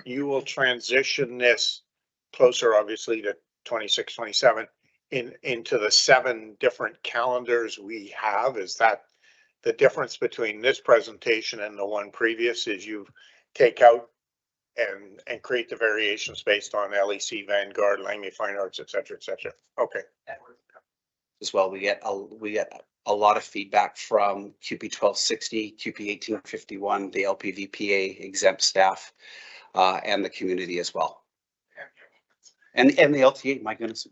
you will transition this closer, obviously, to 26, 27 into the 7 different calendars we have. Is that the difference between this presentation and the one previous? Is you take out and create the variations based on LEC, Vanguard, Langley Fine Arts, et cetera, et cetera. Okay.
As well, we get a lot of feedback from QP 1260, QP 1851, the LPVPA exempt staff, and the community as well. And the LTA, my goodness.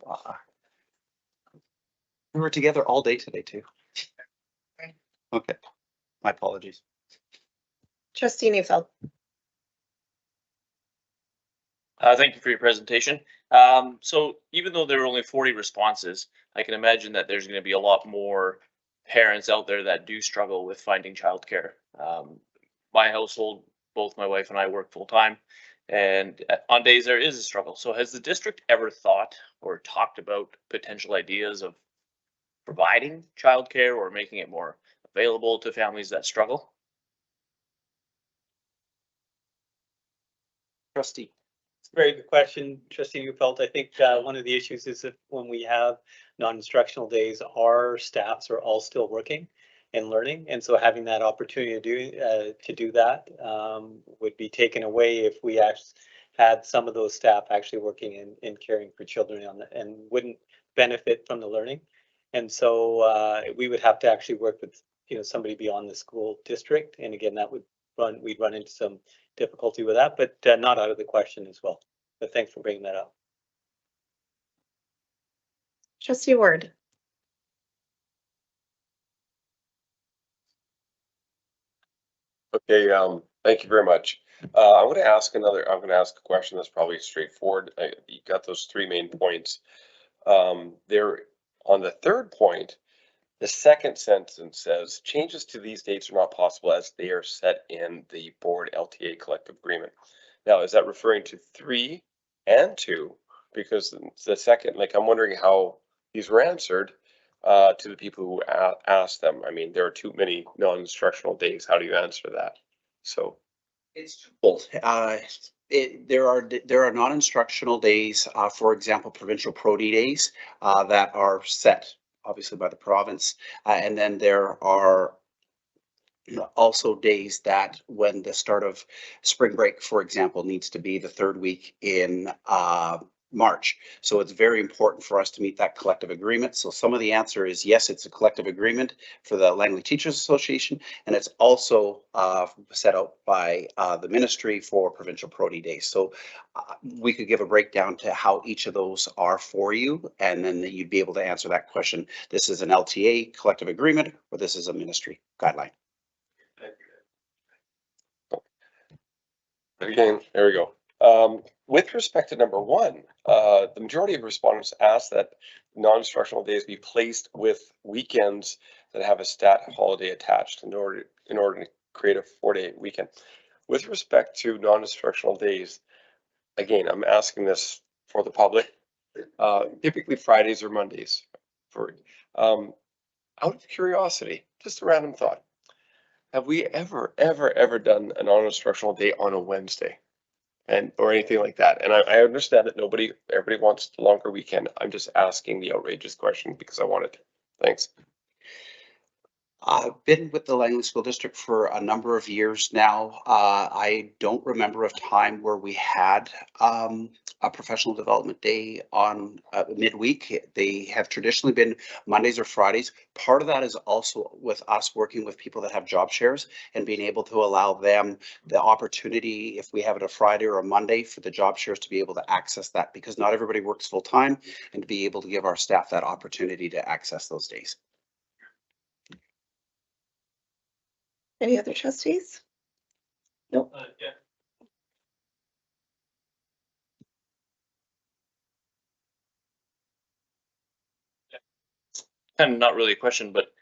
We were together all day today too. Okay, my apologies.
Trustee Neufeld.
Thank you for your presentation. So even though there were only 40 responses, I can imagine that there's going to be a lot more parents out there that do struggle with finding childcare. My household, both my wife and I work full time, and on days there is a struggle. So has the district ever thought or talked about potential ideas of providing childcare or making it more available to families that struggle?
Trustee.
Very good question, Trustee Neufeld. I think one of the issues is that when we have non-instructional days, our staffs are all still working and learning, and so having that opportunity to do that would be taken away if we actually had some of those staff actually working in caring for children and wouldn't benefit from the learning. And so we would have to actually work with somebody beyond the school district, and again we'd run into some difficulty with that, but not out of the question as well. But thanks for bringing that up.
Trustee Ward.
Okay, thank you very much. I'm going to ask a question that's probably straightforward. You got those 3 main points. There on the 3rd point, the 2nd sentence says changes to these dates are not possible as they are set in the board LTA collective agreement. Now, is that referring to 3 and 2? Because the second, I'm wondering how these were answered to the people who asked them. I mean, there are too many non-instructional days. How do you answer that? So
it's twofold. There are non-instructional days, for example, provincial Pro-D days that are set obviously by the province, and then there are also days that when the start of spring break, for example, needs to be the third week in March. So it's very important for us to meet that collective agreement. So some of the answer is yes, it's a collective agreement for the Langley Teachers Association, and it's also set out by the ministry for provincial Pro-D days. So we could give a breakdown to how each of those are for you, and then you'd be able to answer that question. This is an LTA collective agreement, or this is a ministry guideline.
Again, there we go. With respect to number one, the majority of respondents asked that non-instructional days be placed with weekends that have a stat holiday attached in order to create a 4-day weekend. With respect to non-instructional days, again, I'm asking this for the public, typically Fridays or Mondays. Out of curiosity, just a random thought. Have we ever done a non-instructional day on a Wednesday or anything like that? And I understand that everybody wants the longer weekend. I'm just asking the outrageous question because I want it. Thanks.
I've been with the Langley School District for a number of years now. I don't remember a time where we had a professional development day on midweek. They have traditionally been Mondays or Fridays. Part of that is also with us working with people that have job shares and being able to allow them the opportunity, if we have it a Friday or a Monday, for the job shares to be able to access that, because not everybody works full time, and to be able to give our staff that opportunity to access those days.
Any other trustees? Nope.
Yeah. Kind of not really a question, but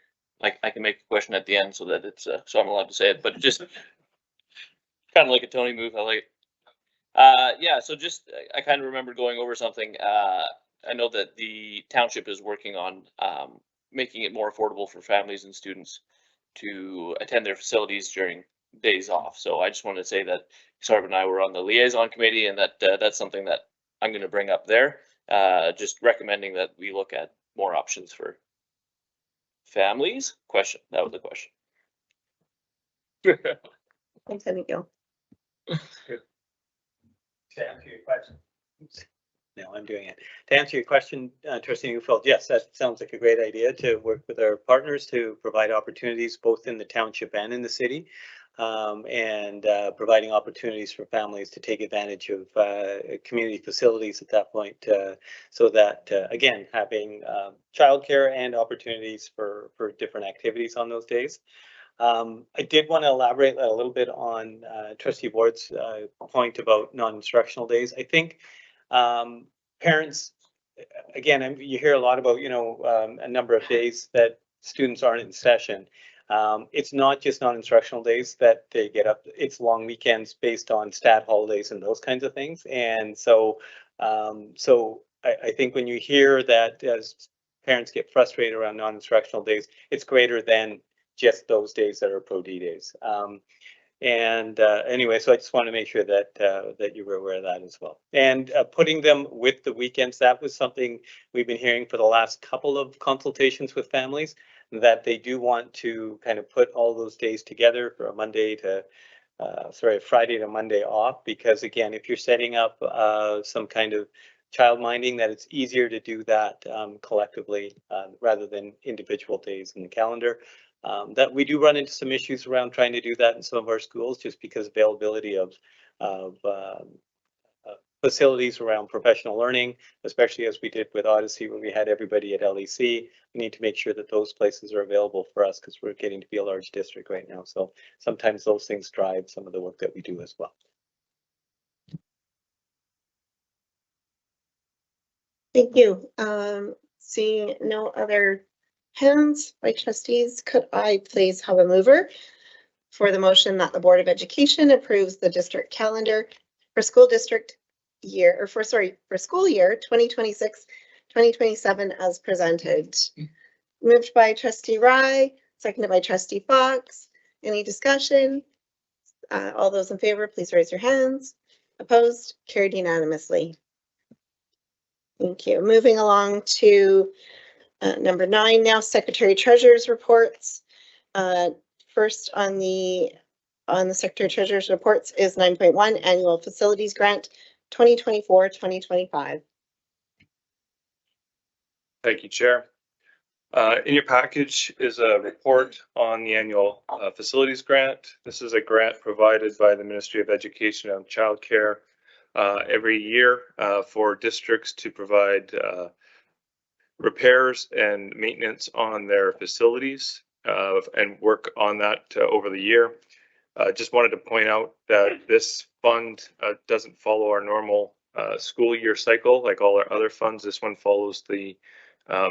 like I can make a question at the end so that it's so I'm allowed to say it, but just kind of like a Tony move. I like it. Yeah, so just I kind of remember going over something. I know that the township is working on making it more affordable for families and students to attend their facilities during days off. So I just wanted to say that Sarb and I were on the liaison committee, and that that's something that I'm going to bring up there. Just recommending that we look at more options for families. Question. That was the question.
Thanks, Abigail.
To answer your question. No, I'm doing it. To answer your question, Trustee Neufeld, yes, that sounds like a great idea to work with our partners to provide opportunities both in the township and in the city, and providing opportunities for families to take advantage of community facilities at that point, so that, again, having childcare and opportunities for different activities on those days. I did want to elaborate a little bit on Trustee Ward's point about non-instructional days. I think parents, again, you hear a lot about, a number of days that students aren't in session. It's not just non-instructional days that they get up, it's long weekends based on stat holidays and those kinds of things. And so, I think when you hear that as parents get frustrated around non-instructional days, it's greater than just those days that are Pro-D days. Anyway, so I just want to make sure that that you were aware of that as well. And putting them with the weekends, that was something we've been hearing for the last couple of consultations with families, that they do want to kind of put all those days together for a Friday to Monday off, because again, if you're setting up some kind of child minding, that it's easier to do that collectively rather than individual days in the calendar. That we do run into some issues around trying to do that in some of our schools, just because availability of facilities around professional learning, especially as we did with Odyssey when we had everybody at LEC. We need to make sure that those places are available for us, because we're getting to be a large district right now. So sometimes those things drive some of the work that we do as well.
Thank you. Seeing no other hands by trustees, could I please have a mover for the motion that the Board of Education approves the district calendar for school year 2026 2027 as presented. Moved by trustee Rye, seconded by trustee Fox. Any discussion? All those in favor, please raise your hands. Opposed? Carried unanimously. Thank you. Moving along to number 9 now, Secretary Treasurer's reports. First on the Secretary Treasurer's reports is 9.1 Annual Facilities Grant 2024-2025.
Thank you, Chair. In your package is a report on the annual facilities grant. This is a grant provided by the Ministry of Education on childcare every year for districts to provide repairs and maintenance on their facilities and work on that over the year. Just wanted to point out that this fund doesn't follow our normal school year cycle like all our other funds. This one follows the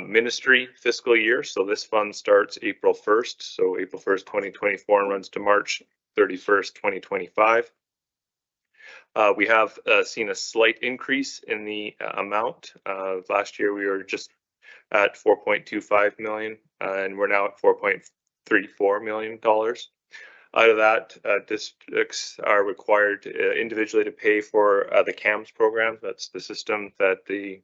ministry fiscal year. So this fund starts April 1st. So April 1st, 2024 and runs to March 31st, 2025. We have seen a slight increase in the amount. Last year we were just at 4.25 million and we're now at $4.34 million. Out of that, districts are required individually to pay for the CAMS program. That's the system that the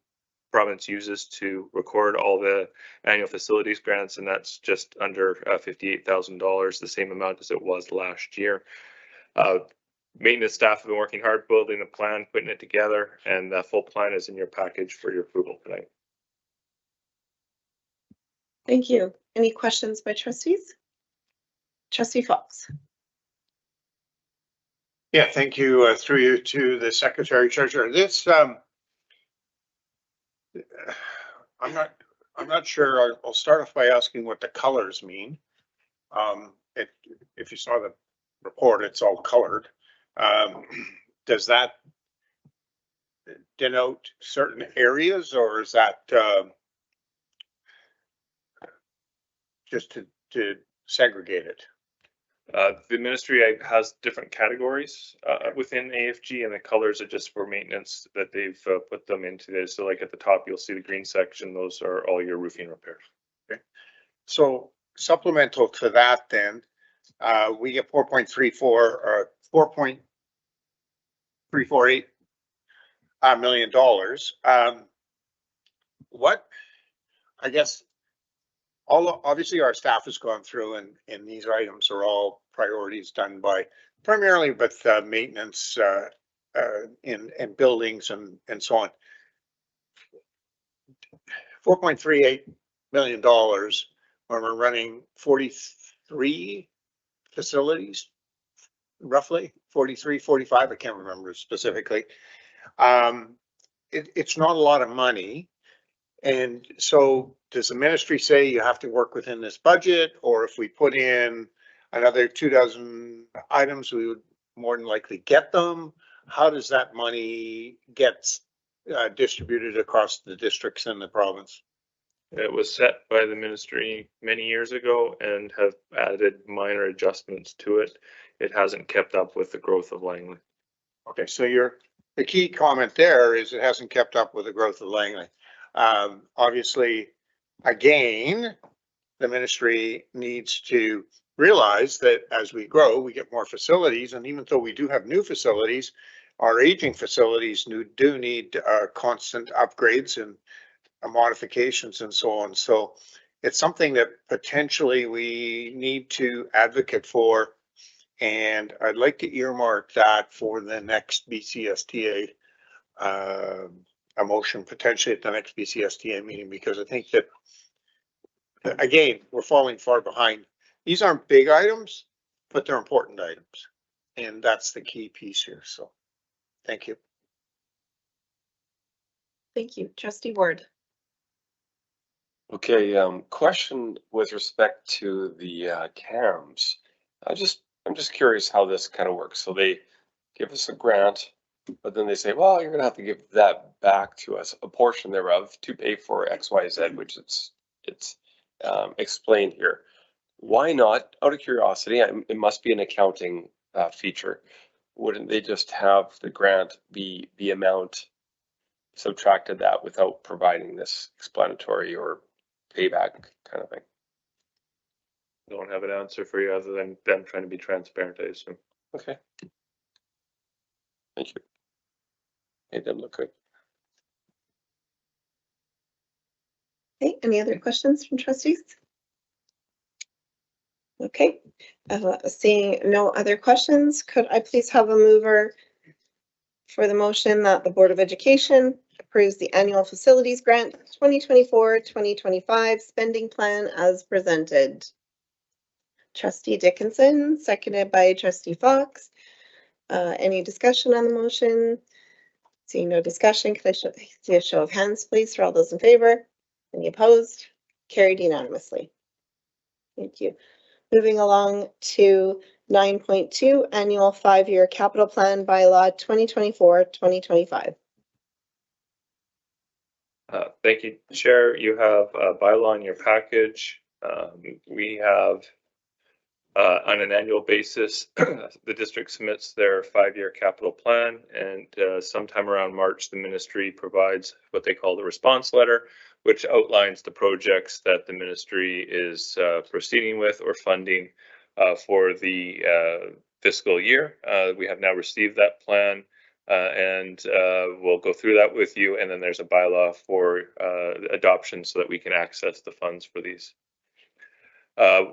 province uses to record all the annual facilities grants, and that's just under $58,000, the same amount as it was last year. Maintenance staff have been working hard building the plan, putting it together, and the full plan is in your package for your approval tonight.
Thank you. Any questions by trustees? Trustee Fox.
Yeah, thank you. Through you to the Secretary Treasurer. This I'm not sure. I'll start off by asking what the colors mean. If you saw the report, it's all colored. Does that denote certain areas, or is that just to segregate it?
The ministry has different categories within AFG, and the colors are just for maintenance that they've put them into this. So like at the top, you'll see the green section. Those are all your roofing repairs.
Okay. So supplemental to that, then we get 4.34 or $4.348 million. What, I guess, obviously our staff has gone through and these items are all priorities done by primarily with maintenance in buildings and so on. $4.38 million when we're running 43 facilities, roughly 43, 45, I can't remember specifically. It's not a lot of money. And so does the ministry say you have to work within this budget, or if we put in another 24 items, we would more than likely get them? How does that money get distributed across the districts in the province?
It was set by the ministry many years ago and have added minor adjustments to it. It hasn't kept up with the growth of Langley.
Okay, so the key comment there is it hasn't kept up with the growth of Langley. Obviously, again, the ministry needs to realize that as we grow, we get more facilities. And even though we do have new facilities, our aging facilities do need constant upgrades and modifications and so on. So it's something that potentially we need to advocate for. And I'd like to earmark that for the next BCSTA a motion potentially at the next BCSTA meeting, because I think that, again, we're falling far behind. These aren't big items, but they're important items. And that's the key piece here. So thank you.
Thank you. Trustee Ward.
Okay, question with respect to the CAMS. I'm just curious how this kind of works. So they give us a grant, but then they say, well, you're gonna have to give that back to us, a portion thereof, to pay for X, Y, Z, which it's explained here. Why not, out of curiosity, it must be an accounting feature. Wouldn't they just have the grant be the amount subtracted that without providing this explanatory or payback kind of thing.
Don't have an answer for you other than them trying to be transparent, I assume.
Okay. Thank you. Made them look good.
Okay, any other questions from trustees? Okay, seeing no other questions, could I please have a mover for the motion that the Board of Education approves the annual facilities grant 2024-2025 spending plan as presented? Trustee Dickinson, seconded by Trustee Fox. Any discussion on the motion? Seeing no discussion, could I see a show of hands, please, for all those in favor? Any opposed? Carried unanimously. Thank you. Moving along to 9.2 Annual 5-Year Capital Plan Bylaw 2024-2025.
Thank you, Chair. You have a bylaw in your package. We have on an annual basis, the district submits their 5-year capital plan, and sometime around March, the ministry provides what they call the response letter, which outlines the projects that the ministry is proceeding with or funding for the fiscal year. We have now received that plan, and we'll go through that with you, and then there's a bylaw for adoption so that we can access the funds for these.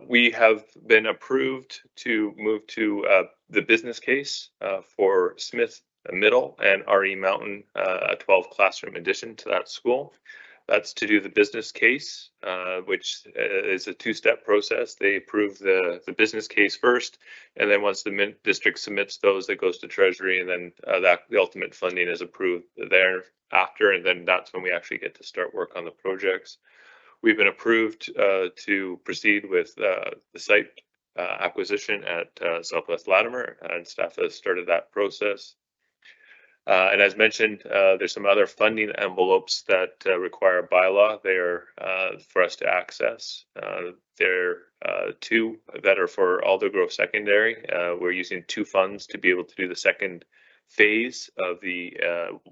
We have been approved to move to the business case for Smith Middle and RE Mountain, a 12 classroom addition to that school. That's to do the business case, which is a 2-step process. They approve the business case first, and then once the district submits those, it goes to Treasury, and then the ultimate funding is approved thereafter, and then that's when we actually get to start work on the projects. We've been approved to proceed with the site acquisition at Southwest Latimer, and staff has started that process. And as mentioned, there's some other funding envelopes that require bylaw there for us to access. There are 2 that are for Aldergrove Secondary. We're using 2 funds to be able to do the second phase of the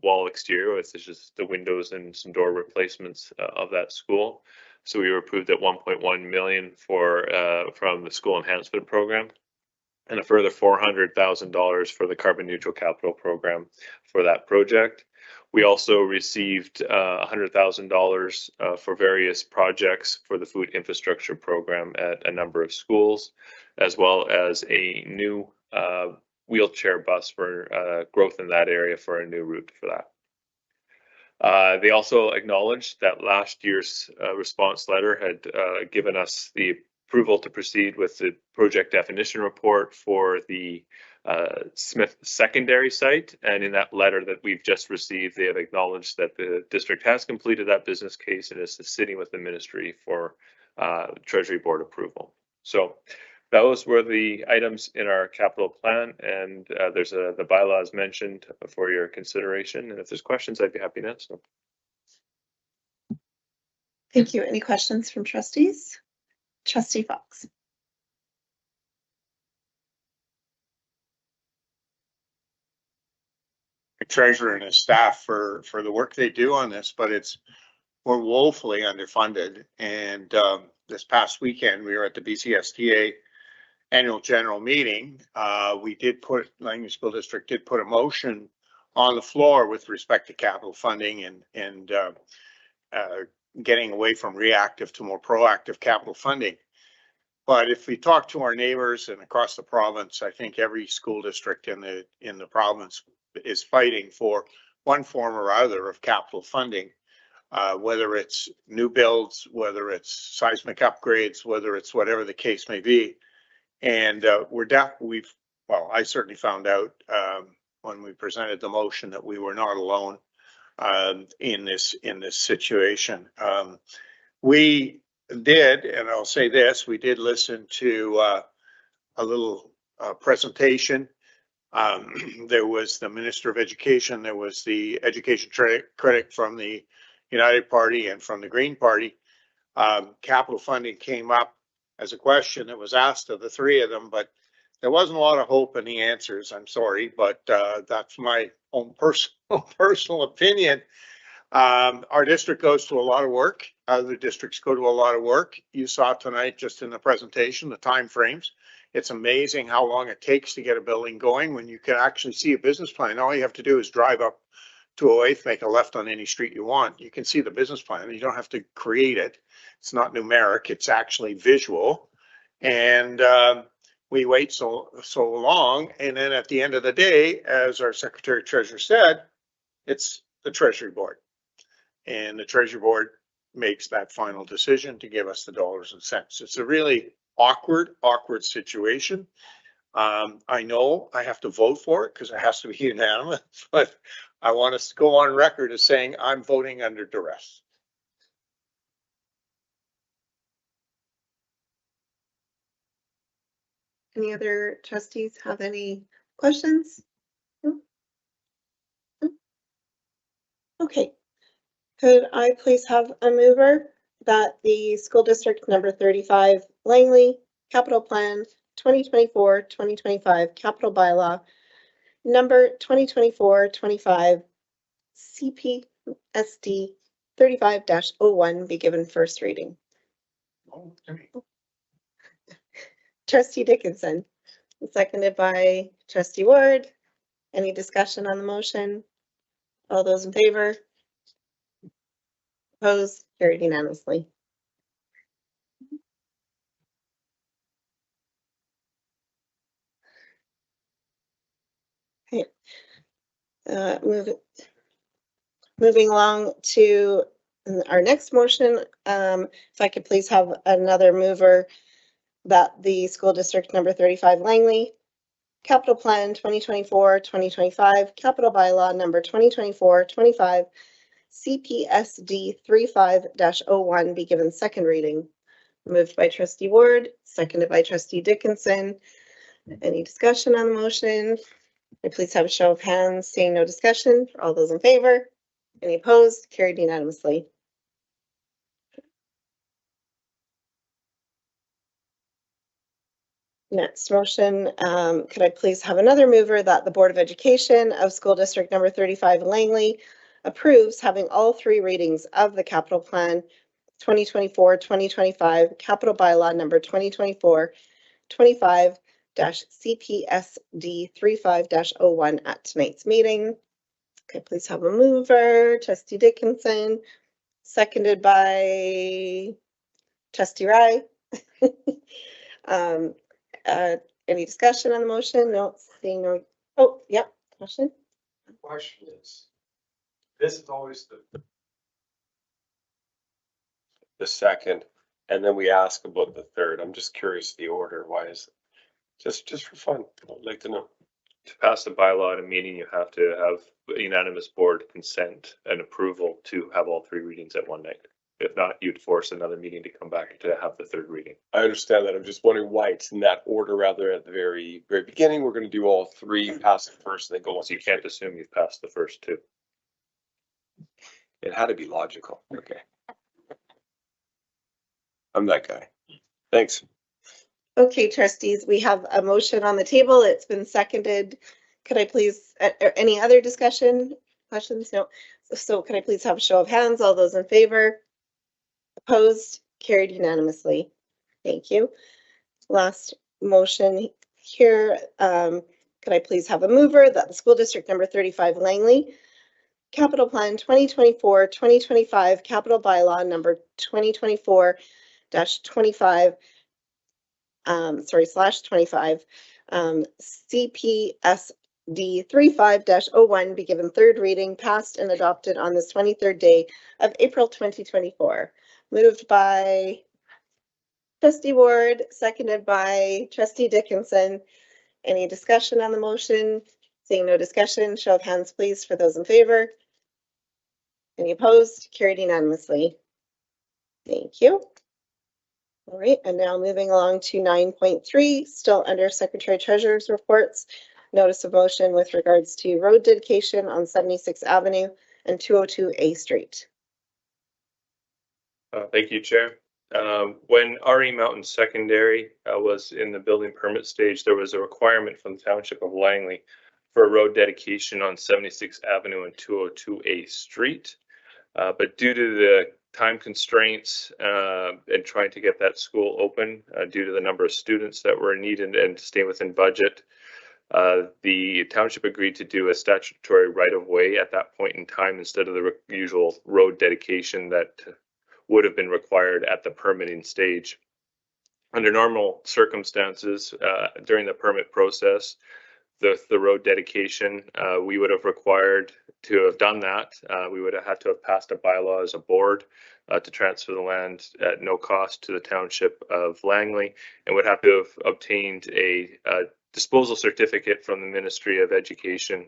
wall exterior, which is just the windows and some door replacements of that school. So we were approved at $1.1 million from the school enhancement program, and a further $400,000 for the carbon neutral capital program for that project. We also received $100,000 for various projects for the food infrastructure program at a number of schools, as well as a new wheelchair bus for growth in that area for a new route for that. They also acknowledged that last year's response letter had given us the approval to proceed with the project definition report for the Smith secondary site. And in that letter that we've just received, they have acknowledged that the district has completed that business case and is sitting with the ministry for Treasury Board approval. So those were the items in our capital plan, and there's the bylaws mentioned for your consideration. And if there's questions, I'd be happy to answer them.
Thank you. Any questions from trustees? Trustee Fox.
The treasurer and his staff for the work they do on this, but we're woefully underfunded. And this past weekend, we were at the BCSTA annual general meeting. Langley School District did put a motion on the floor with respect to capital funding and getting away from reactive to more proactive capital funding. But if we talk to our neighbors and across the province, I think every school district in the province is fighting for one form or other of capital funding, whether it's new builds, whether it's seismic upgrades, whether it's whatever the case may be. And I certainly found out when we presented the motion that we were not alone in this situation. We did, and I'll say this, we did listen to a little presentation. There was the Minister of Education, there was the education critic from the United Party and from the Green Party. Capital funding came up as a question that was asked of the 3 of them, but there wasn't a lot of hope in the answers. I'm sorry, but that's my own personal opinion. Our district goes to a lot of work. Other districts go to a lot of work. You saw tonight just in the presentation, the timeframes. It's amazing how long it takes to get a building going when you can actually see a business plan. All you have to do is drive up 208th, make a left on any street you want. You can see the business plan. You don't have to create it. It's not numeric. It's actually visual. And we wait so long. And then at the end of the day, as our Secretary Treasurer said, it's the Treasury Board. And the Treasury Board makes that final decision to give us the dollars and cents. It's a really awkward situation. I know I have to vote for it because it has to be unanimous, but I want us to go on record as saying I'm voting under duress.
Any other trustees have any questions? No? No? Okay. Could I please have a mover that the school district number 35 Langley capital plan 2024-2025 capital bylaw number 2024-25 CPSD 35-01 be given first reading? Trustee Dickinson, seconded by Trustee Ward. Any discussion on the motion? All those in favor? Opposed? Carried unanimously. Okay. Moving along to our next motion, if I could please have another mover that the school district number 35 Langley capital plan 2024-2025 capital bylaw number 2024-25 CPSD 35-01 be given second reading. Moved by Trustee Ward, seconded by Trustee Dickinson. Any discussion on the motion? May I please have a show of hands, seeing no discussion. For all those in favor? Any opposed? Carried unanimously. Next motion, could I please have another mover that the Board of Education of School District number 35 Langley approves having all three readings of the capital plan 2024-2025 capital bylaw number 2024-25 CPSD 35-01 at tonight's meeting. Okay, please have a mover, Trustee Dickinson, seconded by Trustee Rye. Any discussion on the motion? No, seeing no. Oh, yep. Question.
The question is, this is always the second, and then we ask about the third. I'm just curious the order. Why is it? Just for fun. I'd like to know.
To pass a bylaw at a meeting, you have to have unanimous board consent and approval to have all three readings at one night. If not, you'd force another meeting to come back to have the third reading.
I understand that. I'm just wondering why it's in that order rather at the very beginning. We're going to do all three, pass it first, and then go on.
So you can't assume you've passed the first two.
It had to be logical. Okay. I'm that guy. Thanks.
Okay, trustees, we have a motion on the table. It's been seconded. Could I please, any other discussion, questions? No. So could I please have a show of hands? All those in favor? Opposed? Carried unanimously. Thank you. Last motion here. Could I please have a mover that the school district number 35 Langley capital plan 2024-2025 capital bylaw number 2024-25 /25 CPSD 35-01 be given third reading, passed and adopted on this 23rd day of April 2024. Moved by Trustee Ward, seconded by Trustee Dickinson. Any discussion on the motion? Seeing no discussion, show of hands please for those in favor. Any opposed? Carried unanimously. Thank you. All right, and now moving along to 9.3, still under Secretary Treasurer's reports. Notice of motion with regards to road dedication on 76th Avenue and 202 A Street.
Thank you, Chair. When RE Mountain Secondary was in the building permit stage, there was a requirement from the Township of Langley for a road dedication on 76th Avenue and 202 A Street. But due to the time constraints and trying to get that school open due to the number of students that were needed and stay within budget, the township agreed to do a statutory right-of-way at that point in time instead of the usual road dedication that would have been required at the permitting stage. Under normal circumstances, during the permit process, the road dedication, we would have required to have done that. We would have had to have passed a bylaw as a board to transfer the land at no cost to the township of Langley, and would have to have obtained a disposal certificate from the Ministry of Education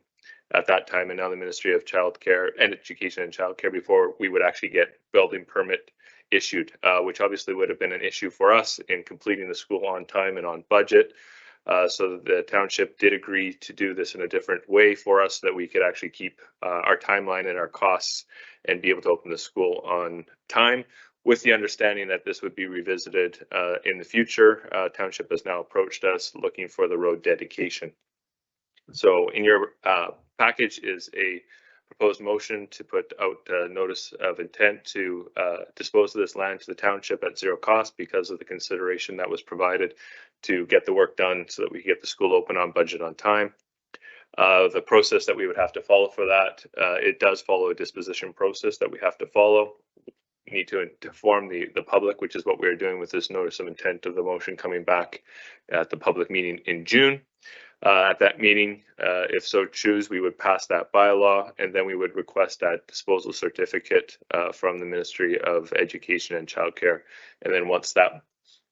at that time, and now the Ministry of Childcare and Education and Childcare, before we would actually get building permit issued, which obviously would have been an issue for us in completing the school on time and on budget. So the township did agree to do this in a different way for us so that we could actually keep our timeline and our costs and be able to open the school on time, with the understanding that this would be revisited in the future. Township has now approached us looking for the road dedication. So in your package is a proposed motion to put out a notice of intent to dispose of this land to the township at zero cost because of the consideration that was provided to get the work done so that we get the school open on budget on time. The process that we would have to follow for that, it does follow a disposition process that we have to follow. We need to inform the public, which is what we're doing with this notice of intent of the motion coming back at the public meeting in June. At that meeting, if so choose, we would pass that bylaw, and then we would request that disposal certificate from the Ministry of Education and Childcare. And then once that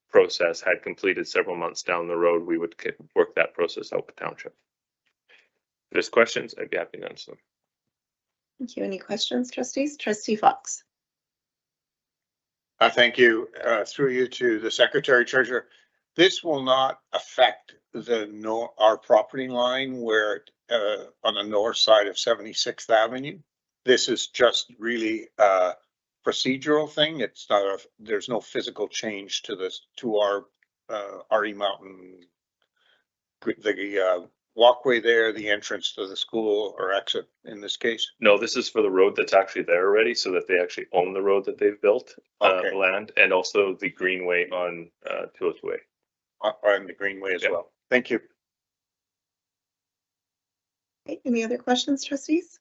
process had completed several months down the road, we would work that process out with township. If there's questions, I'd be happy to answer them.
Thank you. Any questions, trustees? Trustee Fox.
Thank you. Through you to the Secretary Treasurer. This will not affect our property line where on the north side of 76th Avenue. This is just really a procedural thing. It's not there's no physical change to our RE Mountain, the walkway there, the entrance to the school or exit in this case.
No, this is for the road that's actually there already, so that they actually own the road that they've built, the land, and also the greenway on Tillage Way.
On the greenway as well. Thank you.
Okay, any other questions, trustees?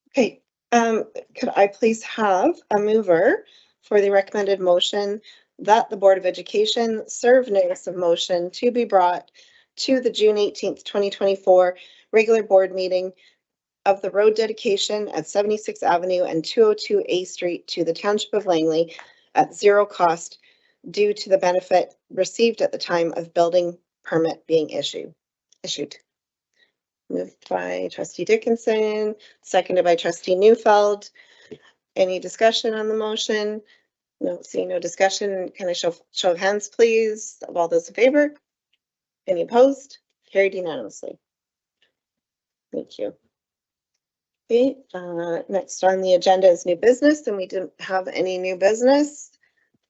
Okay, could I please have a mover for the recommended motion that the Board of Education serve notice of motion to be brought to the June 18th, 2024 regular board meeting of the road dedication at 76th Avenue and 202 A Street to the Township of Langley at zero cost due to the benefit received at the time of building permit being issued. Moved by Trustee Dickinson, seconded by Trustee Neufeld. Any discussion on the motion? No, seeing no discussion. Can I show of hands, please, of all those in favor? Any opposed? Carried unanimously. Thank you. Okay, next on the agenda is new business, and we didn't have any new business.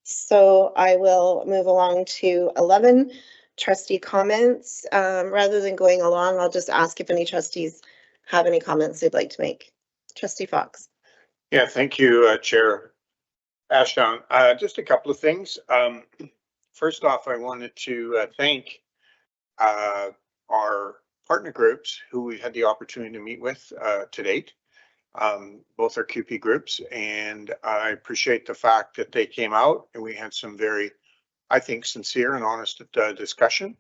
So I will move along to 11 trustee comments. Rather than going along, I'll just ask if any trustees have any comments they'd like to make. Trustee Fox.
Yeah, thank you, Chair Ashdown. Just a couple of things. First off, I wanted to thank our partner groups who we had the opportunity to meet with to date. Both are QP groups, and I appreciate the fact that they came out and we had some very, I think, sincere and honest discussion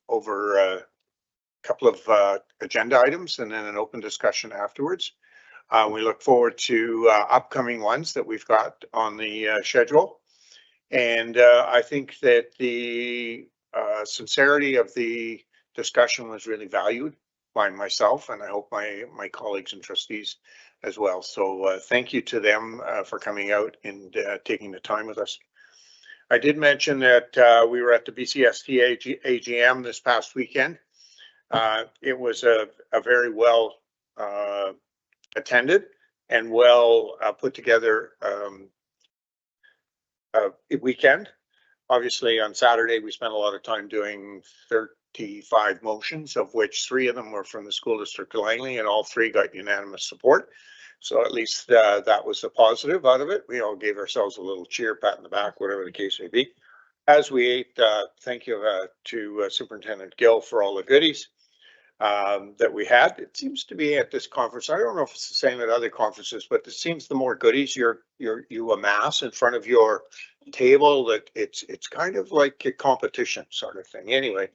over a couple of agenda items and then an open discussion afterwards. We look forward to upcoming ones that we've got on the schedule. And I think that the sincerity of the discussion was really valued by myself, and I hope my colleagues and trustees as well. So thank you to them for coming out and taking the time with us. I did mention that we were at the BCST AGM this past weekend. It was a very well attended and well put together weekend. Obviously on Saturday we spent a lot of time doing 35 motions, of which 3 of them were from the school district of Langley, and all 3 got unanimous support. So at least that was a positive out of it. We all gave ourselves a little cheer, pat in the back, whatever the case may be. As we ate, thank you to Superintendent Gill for all the goodies that we had. It seems to be at this conference, I don't know if it's the same at other conferences, but it seems the more goodies you amass in front of your table, that it's kind of like a competition sort of thing. Anyway,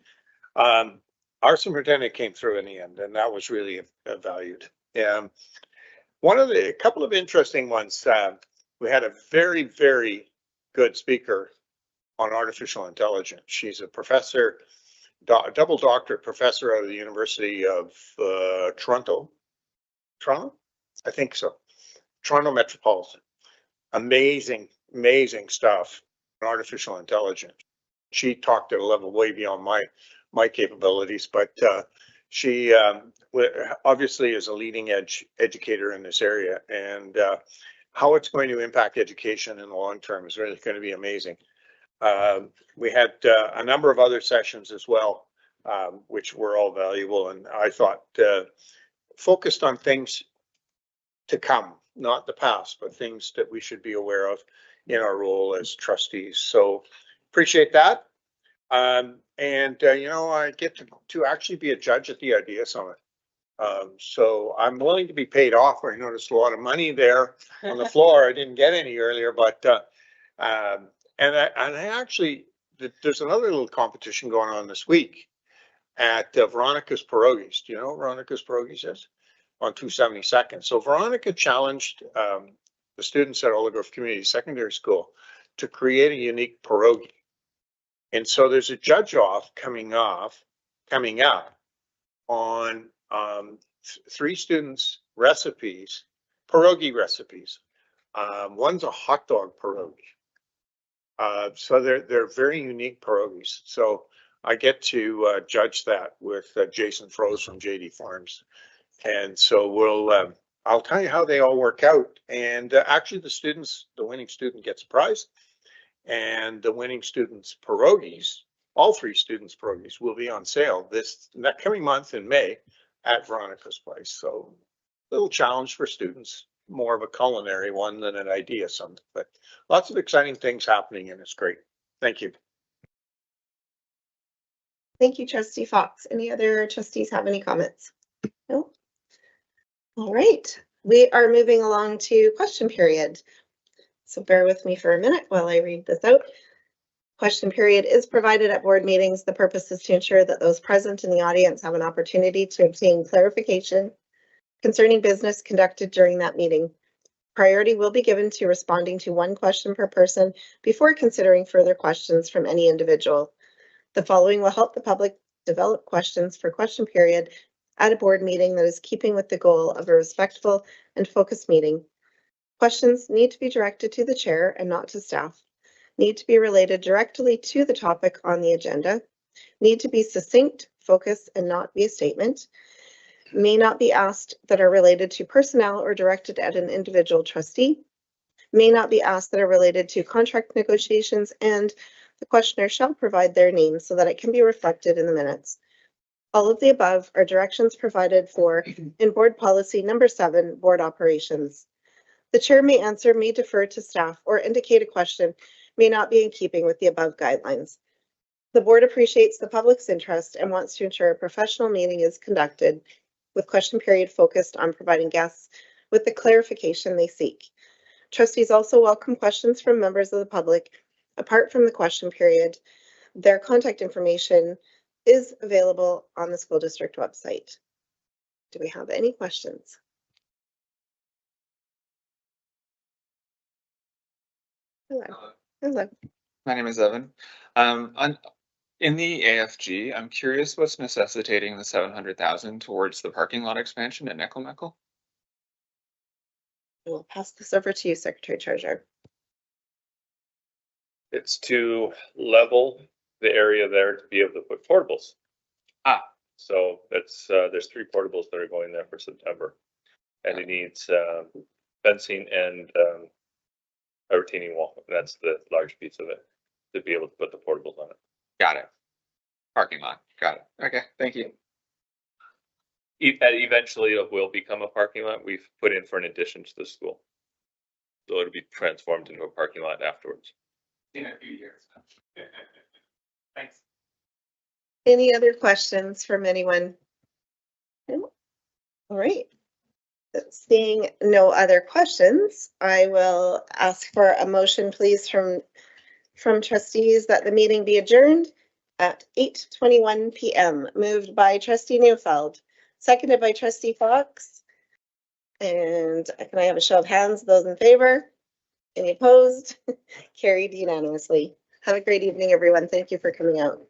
our superintendent came through in the end, and that was really valued. A couple of interesting ones. We had a very, very good speaker on artificial intelligence. She's a professor, double doctorate professor out of the University of Toronto. I think so. Toronto Metropolitan. Amazing stuff on artificial intelligence. She talked at a level way beyond my capabilities, but she obviously is a leading edge educator in this area, and how it's going to impact education in the long term is really going to be amazing. We had a number of other sessions as well, which were all valuable, and I thought focused on things to come, not the past, but things that we should be aware of in our role as trustees. So appreciate that. I get to actually be a judge at the Idea Summit. So I'm willing to be paid off. I noticed a lot of money there on the floor. I didn't get any earlier, but there's another little competition going on this week at Veronica's Pierogies. Do you know what Veronica's Pierogies is? On 272nd. So Veronica challenged the students at Olive Community Secondary School to create a unique pierogi. And so there's a judge off coming up on 3 students' recipes, pierogi recipes. One's a hot dog pierogi. So they're very unique pierogies. So I get to judge that with Jason Froese from JD Farms. And so I'll tell you how they all work out. And actually the winning student gets a prize. And the winning students' pierogies, all 3 students' pierogies, will be on sale this coming month in May at Veronica's place. So little challenge for students, more of a culinary one than an idea summit, but lots of exciting things happening, and it's great. Thank you.
Thank you, Trustee Fox. Any other trustees have any comments? No? All right, we are moving along to question period. So bear with me for a minute while I read this out. Question period is provided at board meetings. The purpose is to ensure that those present in the audience have an opportunity to obtain clarification concerning business conducted during that meeting. Priority will be given to responding to 1 question per person before considering further questions from any individual. The following will help the public develop questions for question period at a board meeting that is keeping with the goal of a respectful and focused meeting. Questions need to be directed to the chair and not to staff, need to be related directly to the topic on the agenda, need to be succinct, focused, and not be a statement, may not be asked that are related to personnel or directed at an individual trustee, may not be asked that are related to contract negotiations, and the questioner shall provide their name so that it can be reflected in the minutes. All of the above are directions provided for in Board Policy Number 7, Board Operations. The chair may answer, may defer to staff, or indicate a question may not be in keeping with the above guidelines. The board appreciates the public's interest and wants to ensure a professional meeting is conducted with question period focused on providing guests with the clarification they seek. Trustees also welcome questions from members of the public apart from the question period. Their contact information is available on the school district website. Do we have any questions? Hello.
My name is Evan. In the AFG, I'm curious what's necessitating the 700,000 towards the parking lot expansion at Nickelmeckle?
We'll pass this over to you, Secretary Treasurer.
It's to level the area there to be able to put portables. So that's there's 3 portables that are going there for September, and it needs fencing and a retaining wall. That's the large piece of it to be able to put the portables on it.
Got it. Parking lot. Got it. Okay, thank you.
Eventually it will become a parking lot. We've put in for an addition to the school. So it'll be transformed into a parking lot afterwards.
In a few years. Thanks.
Any other questions from anyone? No? All right. Seeing no other questions, I will ask for a motion, please, from trustees that the meeting be adjourned at 8:21 p.m. Moved by trustee Neufeld, seconded by trustee Fox. And can I have a show of hands? Those in favor? Any opposed? Carried unanimously. Have a great evening, everyone. Thank you for coming out.